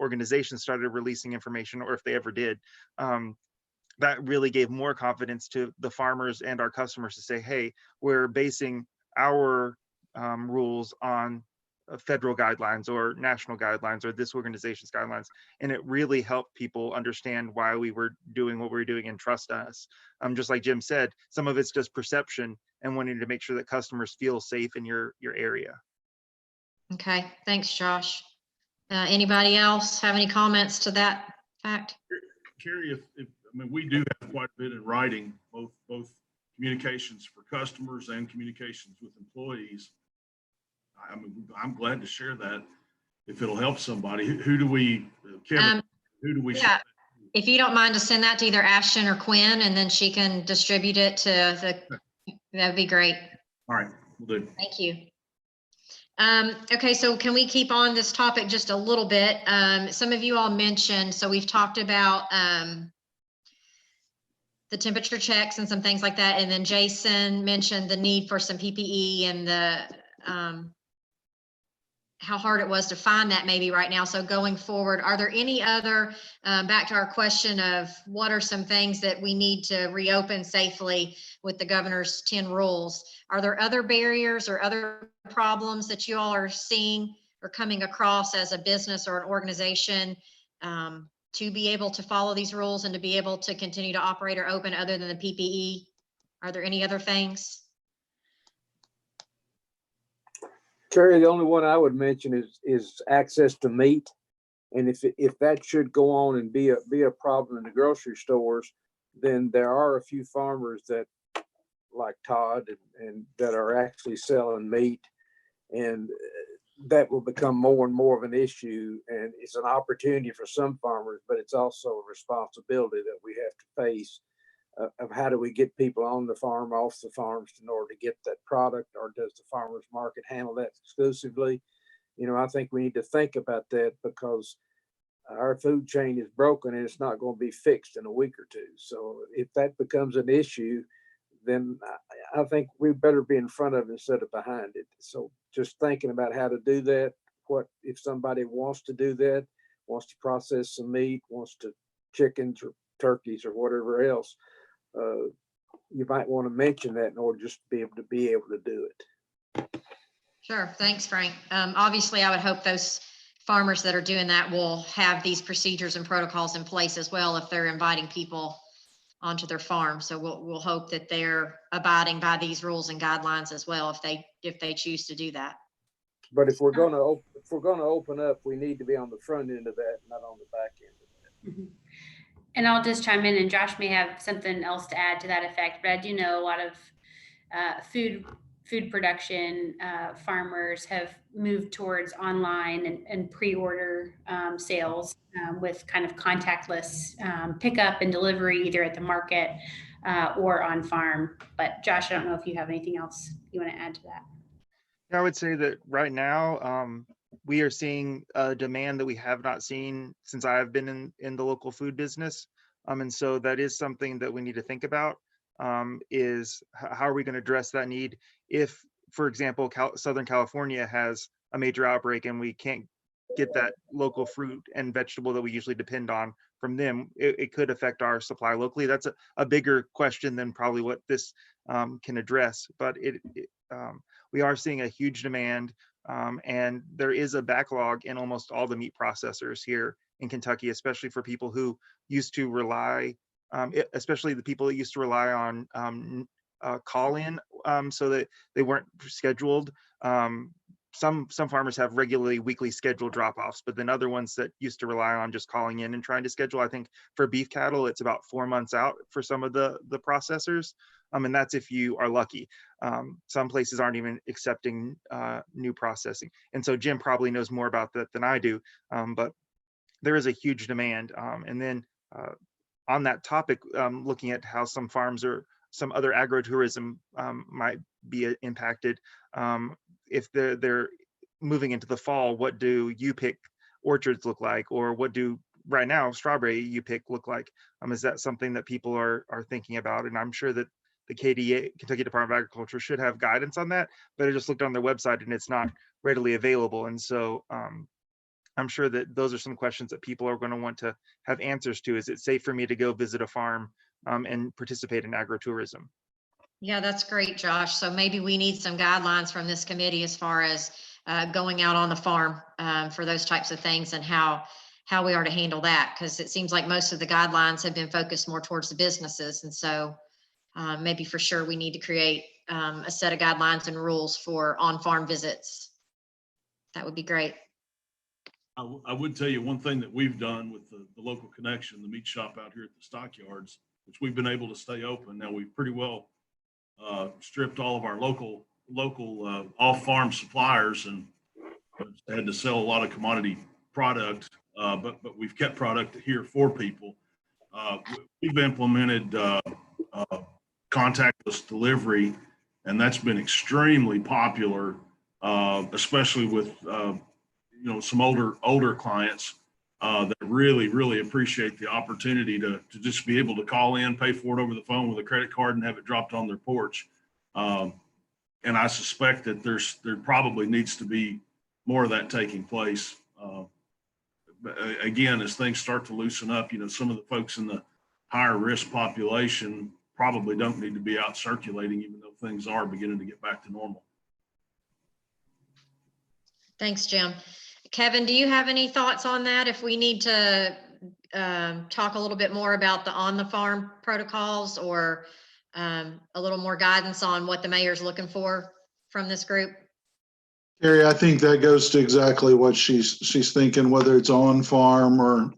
organizations started releasing information, or if they ever did, that really gave more confidence to the farmers and our customers to say, hey, we're basing our rules on federal guidelines or national guidelines or this organization's guidelines. And it really helped people understand why we were doing what we were doing and trust us. Just like Jim said, some of it's just perception and wanting to make sure that customers feel safe in your area. Okay, thanks, Josh. Anybody else have any comments to that fact? Carrie, I mean, we do have quite a bit in writing, both communications for customers and communications with employees. I mean, I'm glad to share that if it'll help somebody. Who do we, Kevin, who do we? Yeah, if you don't mind to send that to either Ashton or Quinn, and then she can distribute it to that'd be great. All right, we'll do. Thank you. Okay, so can we keep on this topic just a little bit? Some of you all mentioned, so we've talked about the temperature checks and some things like that. And then Jason mentioned the need for some PPE and the how hard it was to find that maybe right now. So going forward, are there any other, back to our question of what are some things that we need to reopen safely with the governor's 10 rules? Are there other barriers or other problems that you all are seeing or coming across as a business or an organization to be able to follow these rules and to be able to continue to operate or open other than the PPE? Are there any other things? Terry, the only one I would mention is access to meat. And if that should go on and be a problem in the grocery stores, then there are a few farmers that, like Todd, and that are actually selling meat, and that will become more and more of an issue. And it's an opportunity for some farmers, but it's also a responsibility that we have to face of how do we get people on the farm, off the farms in order to get that product, or does the farmers market handle that exclusively? You know, I think we need to think about that, because our food chain is broken and it's not going to be fixed in a week or two. So if that becomes an issue, then I think we better be in front of it instead of behind it. So just thinking about how to do that. What if somebody wants to do that, wants to process some meat, wants to chickens or turkeys or whatever else, you might want to mention that in order just to be able to do it. Sure. Thanks, Frank. Obviously, I would hope those farmers that are doing that will have these procedures and protocols in place as well if they're inviting people onto their farm. So we'll hope that they're abiding by these rules and guidelines as well if they choose to do that. But if we're going to open up, we need to be on the front end of that, not on the back end of that. Mm-hmm. And I'll just chime in, and Josh may have something else to add to that effect, but I do know a lot of food production farmers have moved towards online and pre-order sales with kind of contactless pickup and delivery either at the market or on farm. But Josh, I don't know if you have anything else you want to add to that. I would say that right now, we are seeing a demand that we have not seen since I've been in the local food business. And so that is something that we need to think about, is how are we going to address that need? If, for example, Southern California has a major outbreak and we can't get that local fruit and vegetable that we usually depend on from them, it could affect our supply locally. That's a bigger question than probably what this can address, but we are seeing a huge demand, and there is a backlog in almost all the meat processors here in Kentucky, especially for people who used to rely, especially the people that used to rely on call-in, so that they weren't scheduled. Some farmers have regularly weekly scheduled drop-offs, but then other ones that used to rely on just calling in and trying to schedule. I think for beef cattle, it's about 4 months out for some of the processors. And that's if you are lucky. Some places aren't even accepting new processing. And so Jim probably knows more about that than I do, but there is a huge demand. And then on that topic, looking at how some farms or some other agritourism might be impacted, if they're moving into the fall, what do you pick orchards look like, or what do right now strawberry you pick look like? Is that something that people are thinking about? And I'm sure that the KDA, Kentucky Department of Agriculture, should have guidance on that, but I just looked on their website and it's not readily available. And so I'm sure that those are some questions that people are going to want to have answers to. Is it safe for me to go visit a farm and participate in agritourism? Yeah, that's great, Josh. So maybe we need some guidelines from this committee as far as going out on the farm for those types of things, and how we are to handle that, because it seems like most of the guidelines have been focused more towards the businesses. And so maybe for sure we need to create a set of guidelines and rules for on-farm visits. That would be great. I would tell you one thing that we've done with the local connection, the meat shop out here at the stockyards, which we've been able to stay open. Now we've pretty well stripped all of our local off-farm suppliers and had to sell a lot of commodity product, but we've kept product here for people. We've implemented contactless delivery, and that's been extremely popular, especially with some older clients that really appreciate the opportunity to just be able to call in, pay for it over the phone with a credit card, and have it dropped on their porch. And I suspect that there probably needs to be more of that taking place. But again, as things start to loosen up, some of the folks in the higher risk population probably don't need to be out circulating, even though things are beginning to get back to normal. Thanks, Jim. Kevin, do you have any thoughts on that? If we need to talk a little bit more about the on the farm protocols, or a little more guidance on what the mayor's looking for from this group? Carrie, I think that goes to exactly what she's thinking, whether it's on farm or,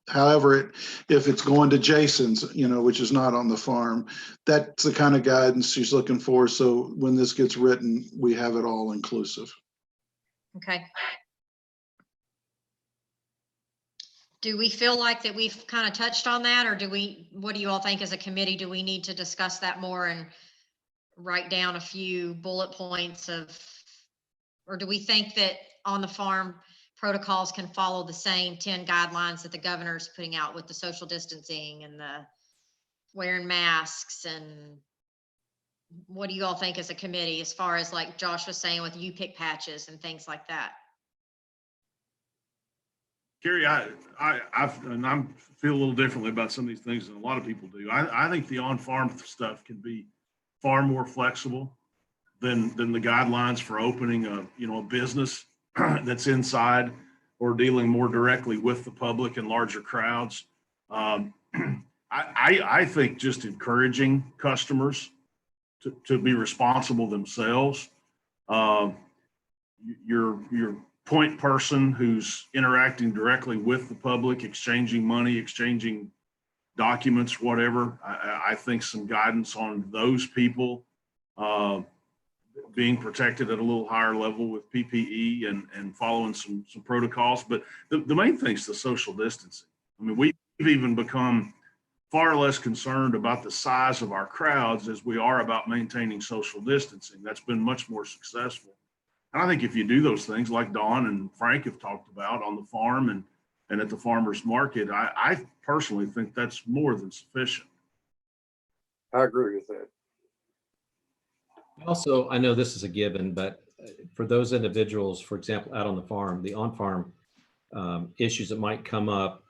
however if it's going to Jason's, which is not on the farm, that's the kind of guidance she's looking for. So when this gets written, we have it all inclusive. Okay. Do we feel like that we've kind of touched on that, or what do you all think as a committee? Do we need to discuss that more and write down a few bullet points or do we think that on the farm protocols can follow the same 10 guidelines that the governor's putting out with the social distancing and the wearing masks? And what do you all think as a committee, as far as like Josh was saying with U-pick patches and things like that? Carrie, I feel a little differently about some of these things than a lot of people do. I think the on-farm stuff can be far more flexible than the guidelines for opening a business that's inside or dealing more directly with the public and larger crowds. I think just encouraging customers to be responsible themselves. Your point person who's interacting directly with the public, exchanging money, exchanging documents, whatever. I think some guidance on those people being protected at a little higher level with PPE and following some protocols. But the main thing is the social distancing. I mean, we've even become far less concerned about the size of our crowds as we are about maintaining social distancing. That's been much more successful. And I think if you do those things like Dawn and Frank have talked about on the farm and at the farmer's market, I personally think that's more than sufficient. I agree with that. Also, I know this is a given, but for those individuals, for example, out on the farm, the on-farm issues that might come up,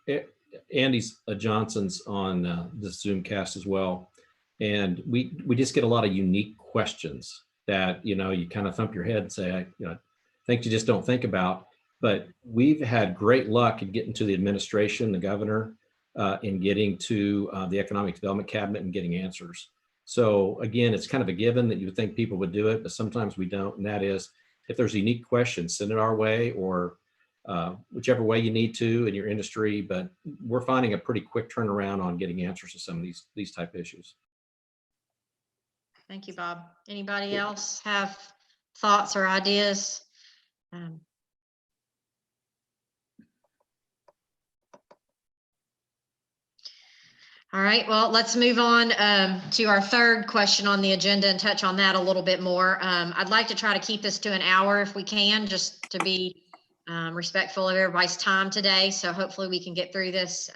Andy's Johnson's on the Zoomcast as well. And we just get a lot of unique questions that, you kind of thump your head and say, things you just don't think about. But we've had great luck in getting to the administration, the governor, in getting to the Economic Development Cabinet and getting answers. So again, it's kind of a given that you would think people would do it, but sometimes we don't. And that is, if there's a unique question, send it our way, or whichever way you need to in your industry. But we're finding a pretty quick turnaround on getting answers to some of these type issues. Thank you, Bob. Anybody else have thoughts or ideas? All right, well, let's move on to our third question on the agenda and touch on that a little bit more. I'd like to try to keep this to an hour if we can, just to be respectful of everybody's time today. So hopefully we can get through this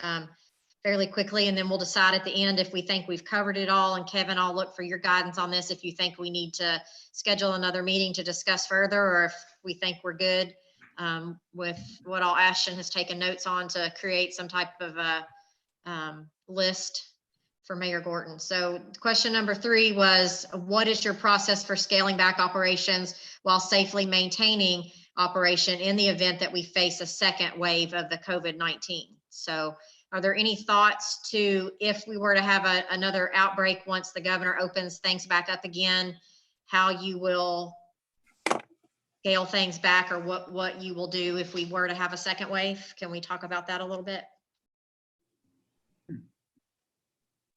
fairly quickly, and then we'll decide at the end if we think we've covered it all. And Kevin, I'll look for your guidance on this if you think we need to schedule another meeting to discuss further, or if we think we're good with what all Ashton has taken notes on to create some type of a list for Mayor Gorton. So question number 3 was, what is your process for scaling back operations while safely maintaining operation in the event that we face a second wave of the COVID-19? So are there any thoughts to, if we were to have another outbreak once the governor opens things back up again, how you will scale things back, or what you will do if we were to have a second wave? Can we talk about that a little bit?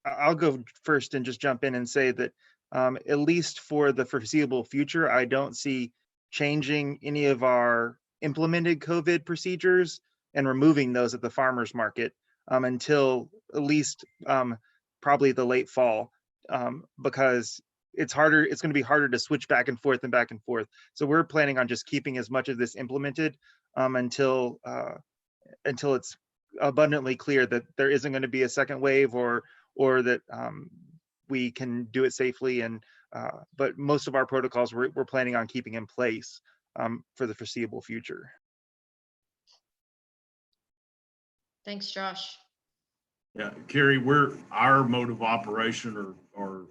I'll go first and just jump in and say that at least for the foreseeable future, I don't see changing any of our implemented COVID procedures and removing those at the farmers market until at least probably the late fall, because it's going to be harder to switch back and forth and back and forth. So we're planning on just keeping as much of this implemented until it's abundantly clear that there isn't going to be a second wave, or that we can do it safely. And but most of our protocols we're planning on keeping in place for the foreseeable future. Thanks, Josh. Yeah, Carrie, our mode of operation or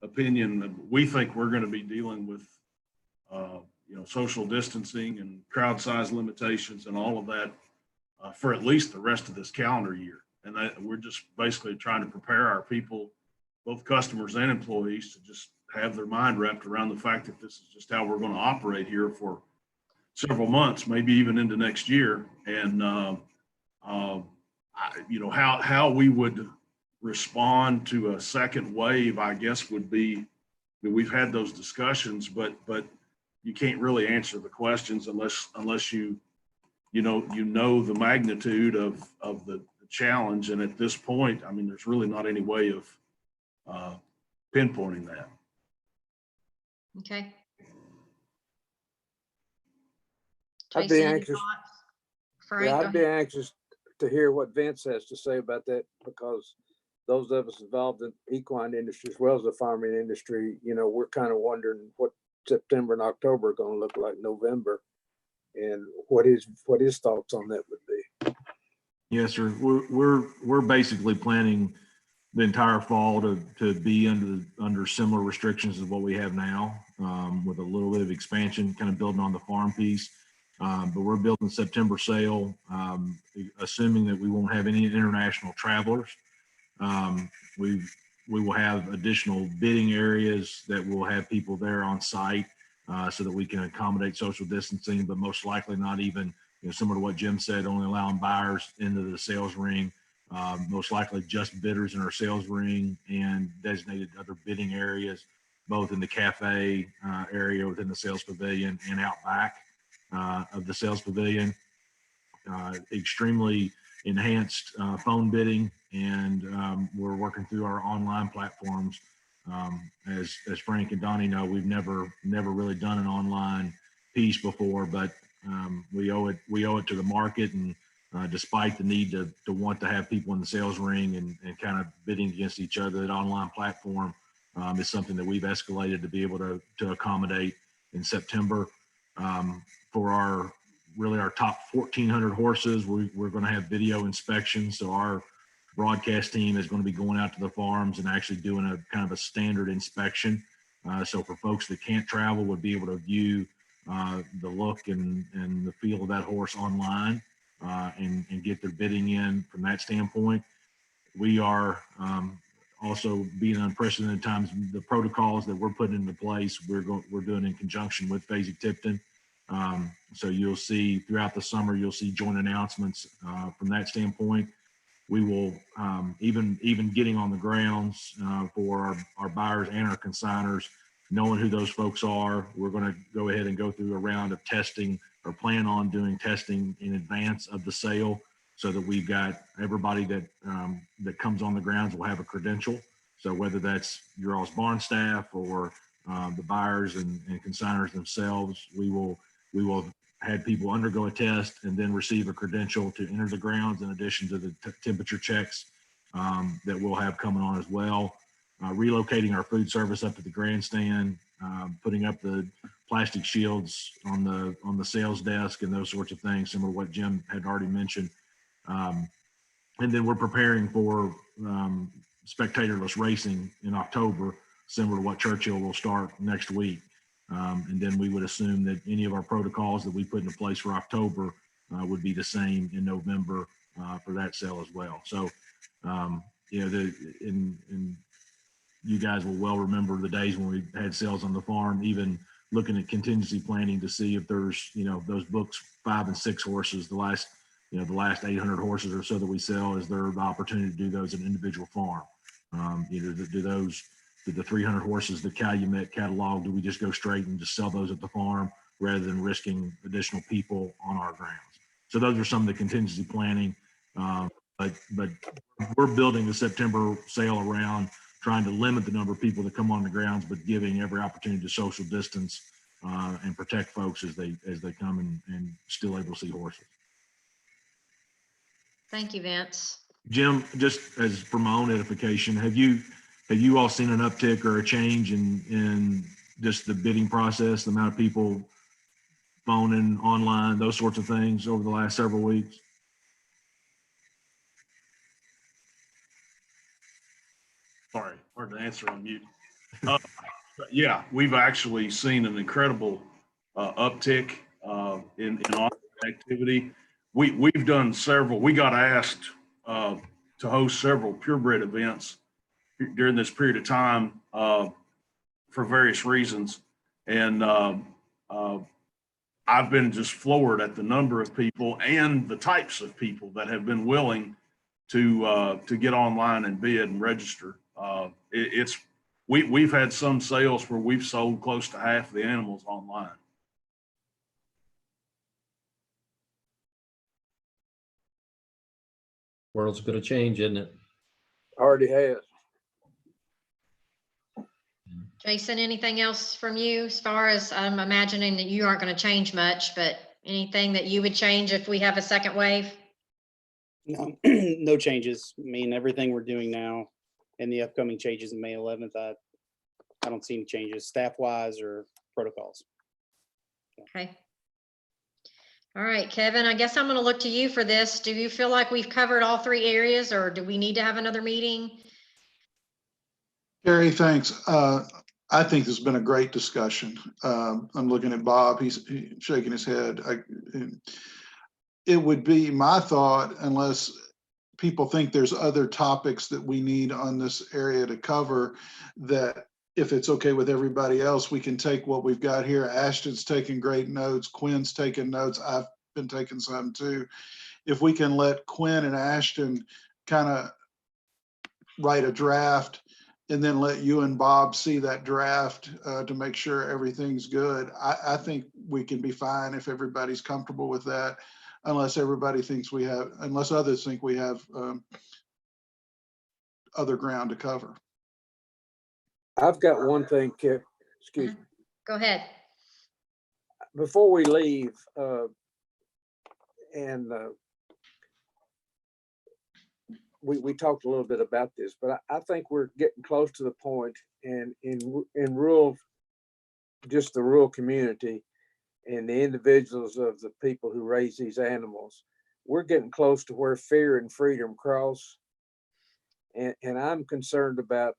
opinion, we think we're going to be dealing with, social distancing and crowd size limitations and all of that for at least the rest of this calendar year. And we're just basically trying to prepare our people, both customers and employees, to just have their mind wrapped around the fact that this is just how we're going to operate here for several months, maybe even into next year. And, how we would respond to a second wave, I guess, would be, we've had those discussions, but you can't really answer the questions unless you know the magnitude of the challenge. And at this point, I mean, there's really not any way of pinpointing that. Okay. I'd Tracy, be any anxious. thoughts? Frank, Yeah, go I'd be ahead. anxious to hear what Vince has to say about that, because those of us involved in equine industry as well as the farming industry, we're kind of wondering what September and October are going to look like, November, and what his thoughts on that would be. Yes, sir. We're basically planning the entire fall to be under similar restrictions as what we have now, with a little bit of expansion, kind of building on the farm piece. But we're building September sale, assuming that we won't have any international travelers. We will have additional bidding areas that will have people there on site, so that we can accommodate social distancing, but most likely not even, similar to what Jim said, only allowing buyers into the sales ring. Most likely just bidders in our sales ring and designated other bidding areas, both in the cafe area within the sales pavilion and out back of the sales pavilion. Extremely enhanced phone bidding, and we're working through our online platforms. As Frank and Donnie know, we've never really done an online piece before, but we owe it to the market. And despite the need to want to have people in the sales ring and kind of bidding against each other, that online platform is something that we've escalated to be able to accommodate in September. For our top 1,400 horses, we're going to have video inspections. So our broadcast team is going to be going out to the farms and actually doing a kind of a standard inspection. So for folks that can't travel, would be able to view the look and the feel of that horse online, and get their bidding in from that standpoint. We are also being unprecedented times. The protocols that we're putting into place, we're doing in conjunction with Fasig-Tipton. So you'll see throughout the summer, you'll see joint announcements from that standpoint. We will even getting on the grounds for our buyers and our consigners, knowing who those folks are. We're going to go ahead and go through a round of testing, or plan on doing testing in advance of the sale, so that we've got everybody that comes on the grounds will have a credential. So whether that's your all's barn staff or the buyers and consigners themselves, we will have people undergo a test and then receive a credential to enter the grounds, in addition to the temperature checks that we'll have coming on as well. Relocating our food service up to the grandstand, putting up the plastic shields on the sales desk and those sorts of things, similar to what Jim had already mentioned. And then we're preparing for spectatorless racing in October, similar to what Churchill will start next week. And then we would assume that any of our protocols that we put into place for October would be the same in November for that sale as well. So, you guys will well remember the days when we had sales on the farm, even looking at contingency planning to see if there's, those books 5 and 6 horses, the last 800 horses or so that we sell, is there the opportunity to do those at an individual farm. Either do the 300 horses that Calumet catalog, do we just go straight and just sell those at the farm rather than risking additional people on our grounds? So those are some of the contingency planning. But we're building the September sale around trying to limit the number of people that come on the grounds, but giving every opportunity to social distance and protect folks as they come and still able to see horses. Thank you, Vince. Jim, just as for my own edification, have you all seen an uptick or a change in just the bidding process, the amount of people phoning, online, those sorts of things over the last several weeks? Sorry, hard to answer on mute. Yeah, we've actually seen an incredible uptick in activity. We've done several. We got asked to host several purebred events during this period of time for various reasons, and I've been just floored at the number of people and the types of people that have been willing to get online and bid and register. We've had some sales where we've sold close to half the animals online. World's going to change, isn't it? Already has. Jason, anything else from you as far as I'm imagining that you aren't going to change much, but anything that you would change if we have a second wave? No, no changes. I mean, everything we're doing now and the upcoming changes in May 11th, I don't see any changes staff wise or protocols. Okay. All right, Kevin, I guess I'm going to look to you for this. Do you feel like we've covered all three areas, or do we need to have another meeting? Gary, thanks. I think this has been a great discussion. I'm looking at Bob, he's shaking his head. It would be my thought, unless people think there's other topics that we need on this area to cover, that if it's okay with everybody else, we can take what we've got here. Ashton's taking great notes. Quinn's taking notes. I've been taking some too. If we can let Quinn and Ashton kind of write a draft and then let you and Bob see that draft to make sure everything's good, I think we can be fine if everybody's comfortable with that, unless everybody thinks we have, unless others think we have other ground to cover. I've got one thing, Kip. Excuse me. Go ahead. Before we leave, we talked a little bit about this, but I think we're getting close to the point, and in rural, just the rural community and the individuals of the people who raise these animals, we're getting close to where fear and freedom cross. And I'm concerned about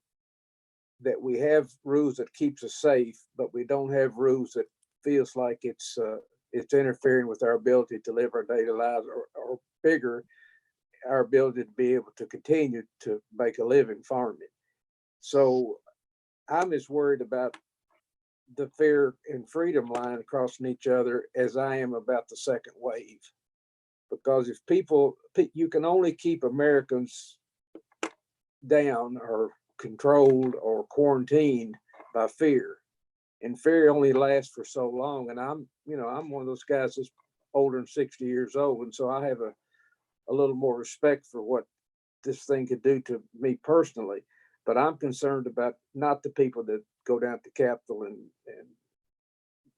that we have rules that keeps us safe, but we don't have rules that feels like it's interfering with our ability to live our daily lives, or bigger, our ability to be able to continue to make a living farming. So I'm as worried about the fear and freedom line crossing each other as I am about the second wave. Because if you can only keep Americans down or controlled or quarantined by fear, and fear only lasts for so long. And I'm one of those guys that's older than 60 years old, and so I have a little more respect for what this thing could do to me personally. But I'm concerned about not the people that go down to the Capitol and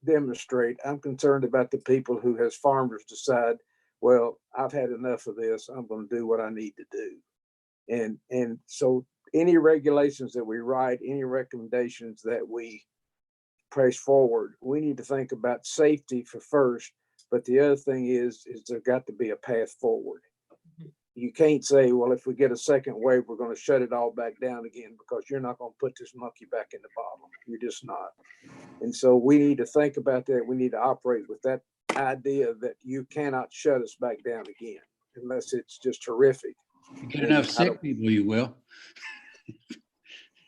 demonstrate. I'm concerned about the people who, as farmers, decide, well, I've had enough of this. I'm going to do what I need to do. And so any regulations that we write, any recommendations that we press forward, we need to think about safety for first. But the other thing is there got to be a path forward. You can't say, well, if we get a second wave, we're going to shut it all back down again, because you're not going to put this monkey back in the bottle. You're just not. And so we need to think about that. We need to operate with that idea that you cannot shut us back down again unless it's just horrific. If you get enough sick people, you will.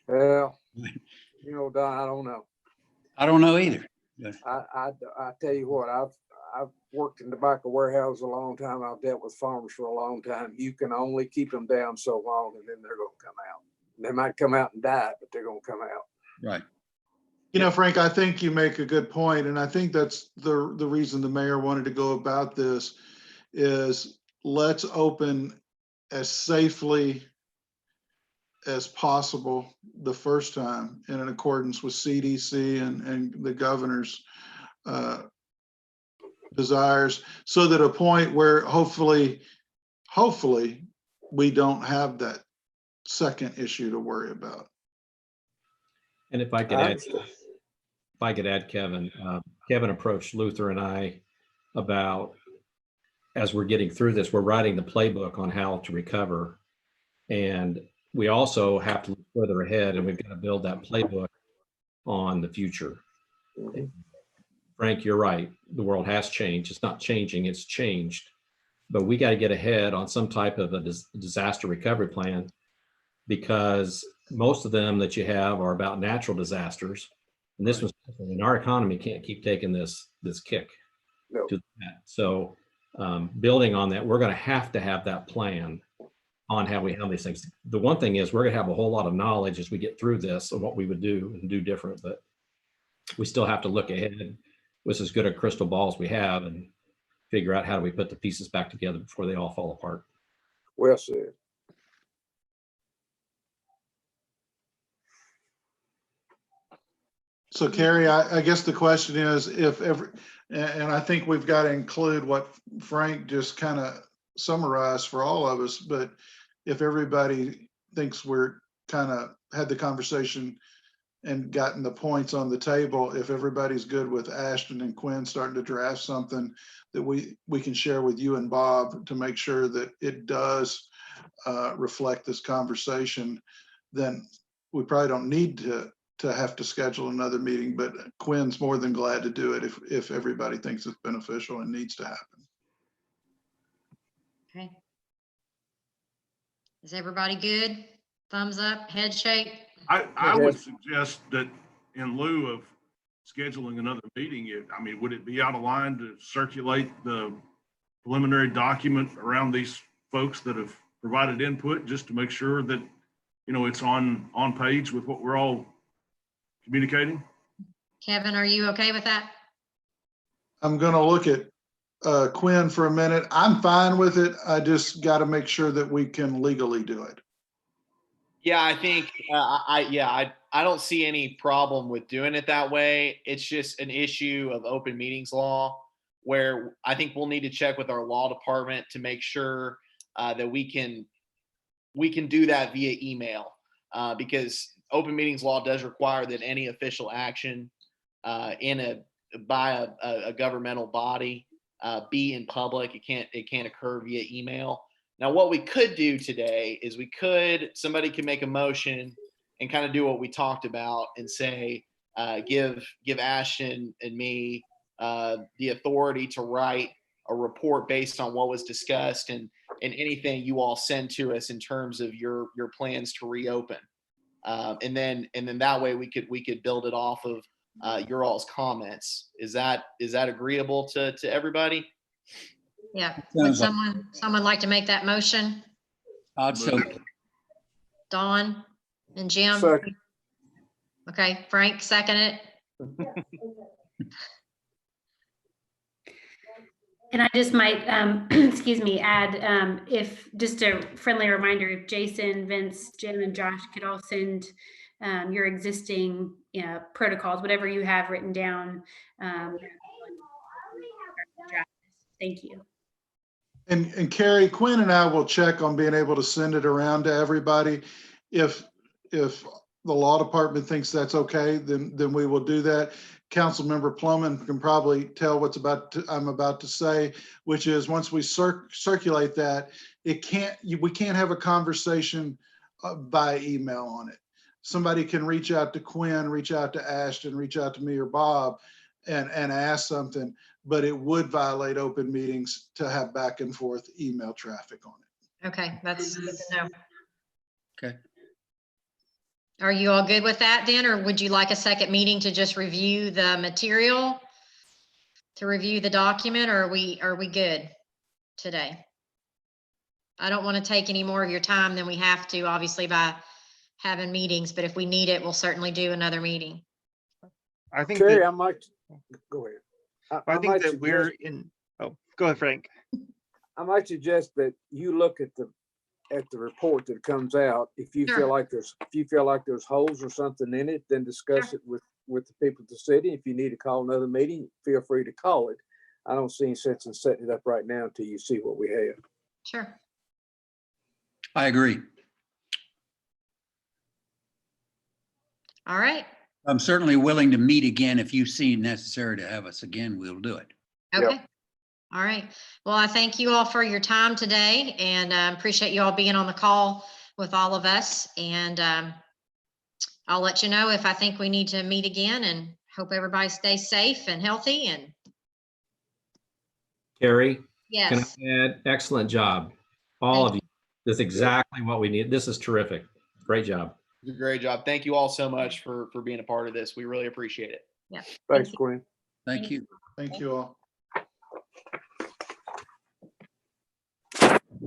Well, Don, I don't know. I don't know either. I tell you what, I've worked in tobacco warehouse a long time. I've dealt with farmers for a long time. You can only keep them down so long, and then they're going to come out. They might come out and die, but they're gonna come out. Right. You know, Frank, I think you make a good point, and I think that's the reason the mayor wanted to go about this is let's open as safely as possible the first time and in accordance with CDC and the governor's desires, so that a point where hopefully we don't have that second issue to worry about. And if I could add, Kevin, Kevin approached Luther and I about, as we're getting through this, we're writing the playbook on how to recover. And we also have to look further ahead, and we've got to build that playbook on the future. Mhm. Frank, you're right. The world has changed. It's not changing, it's changed. But we got to get ahead on some type of a disaster recovery plan, because most of them that you have are about natural disasters. And this was, and our economy can't keep taking this kick No. to that. So building on that, we're going to have that plan on how we handle these things. The one thing is we're going to have a whole lot of knowledge as we get through this of what we would do and do different, but we still have to look ahead with as good a crystal ball as we have and figure out how do we put the pieces back together before they all fall apart. Well said. So Carrie, I guess the question is if every, and I think we've got to include what Frank just kind of summarized for all of us, but if everybody thinks we're kind of had the conversation and gotten the points on the table, if everybody's good with Ashton and Quinn starting to draft something that we can share with you and Bob to make sure that it does reflect this conversation, then we probably don't need to have to schedule another meeting, but Quinn's more than glad to do it if everybody thinks it's beneficial and needs to happen. Okay. Is everybody good? Thumbs up, head shake? I would suggest that in lieu of scheduling another meeting, would it be out of line to circulate the preliminary document around these folks that have provided input, just to make sure that, it's on page with what we're all communicating? Kevin, are you okay with that? I'm going to look at Quinn for a minute. I'm fine with it. I just got to make sure that we can legally do it. Yeah, I think I don't see any problem with doing it that way. It's just an issue of open meetings law, where I think we'll need to check with our law department to make sure that we can do that via email, because open meetings law does require that any official action by a governmental body be in public. It can't occur via email. Now, what we could do today is somebody can make a motion and kind of do what we talked about and say, give Ashton and me the authority to write a report based on what was discussed and anything you all send to us in terms of your plans to reopen. And then that way we could build it off of your all's comments. Is that agreeable to everybody? Yeah. Would someone like to make that motion? Dawn and Jim? Second. Okay, Frank, second it. And I just might, excuse me, add, if just a friendly reminder, if Jason, Vince, Jim, and Josh could all send your existing protocols, whatever you have written down. Thank you. And Carrie, Quinn and I will check on being able to send it around to everybody. If the law department thinks that's okay, then we will do that. Councilmember Plowman can probably tell what's I'm about to say, which is once we circulate that, we can't have a conversation by email on it. Somebody can reach out to Quinn, reach out to Ashton, reach out to me or Bob and ask something, but it would violate open meetings to have back and forth email traffic on it. Okay, that's good to know. Okay. Are you all good with that then, or would you like a second meeting to just review the material, to review the document, or are we good today? I don't want to take any more of your time than we have to, obviously, by having meetings, but if we need it, we'll certainly do another meeting. I think Terry, that, I might, go ahead. I think might that we're suggest- in, oh, go ahead, Frank. I might suggest that you look at the report that comes out. If you Sure. feel like there's holes or something in it, then discuss Sure. it with the people of the city. If you need to call another meeting, feel free to call it. I don't see any sense in setting it up right now until you see what we have. Sure. I agree. All right. I'm certainly willing to meet again. If you see necessary to have us again, we'll do it. Yep. Okay. All right. Well, I thank you all for your time today and appreciate you all being on the call with all of us. And I'll let you know if I think we need to meet again, and hope everybody stays safe and healthy. And Carrie, can yes, I add, excellent job. All of you. This is exactly what we need. This is terrific. Great job. It's a great job. Thank you all so much for being a part of this. We really appreciate it. yeah. Thanks, Quinn. Thank you. Thank you all.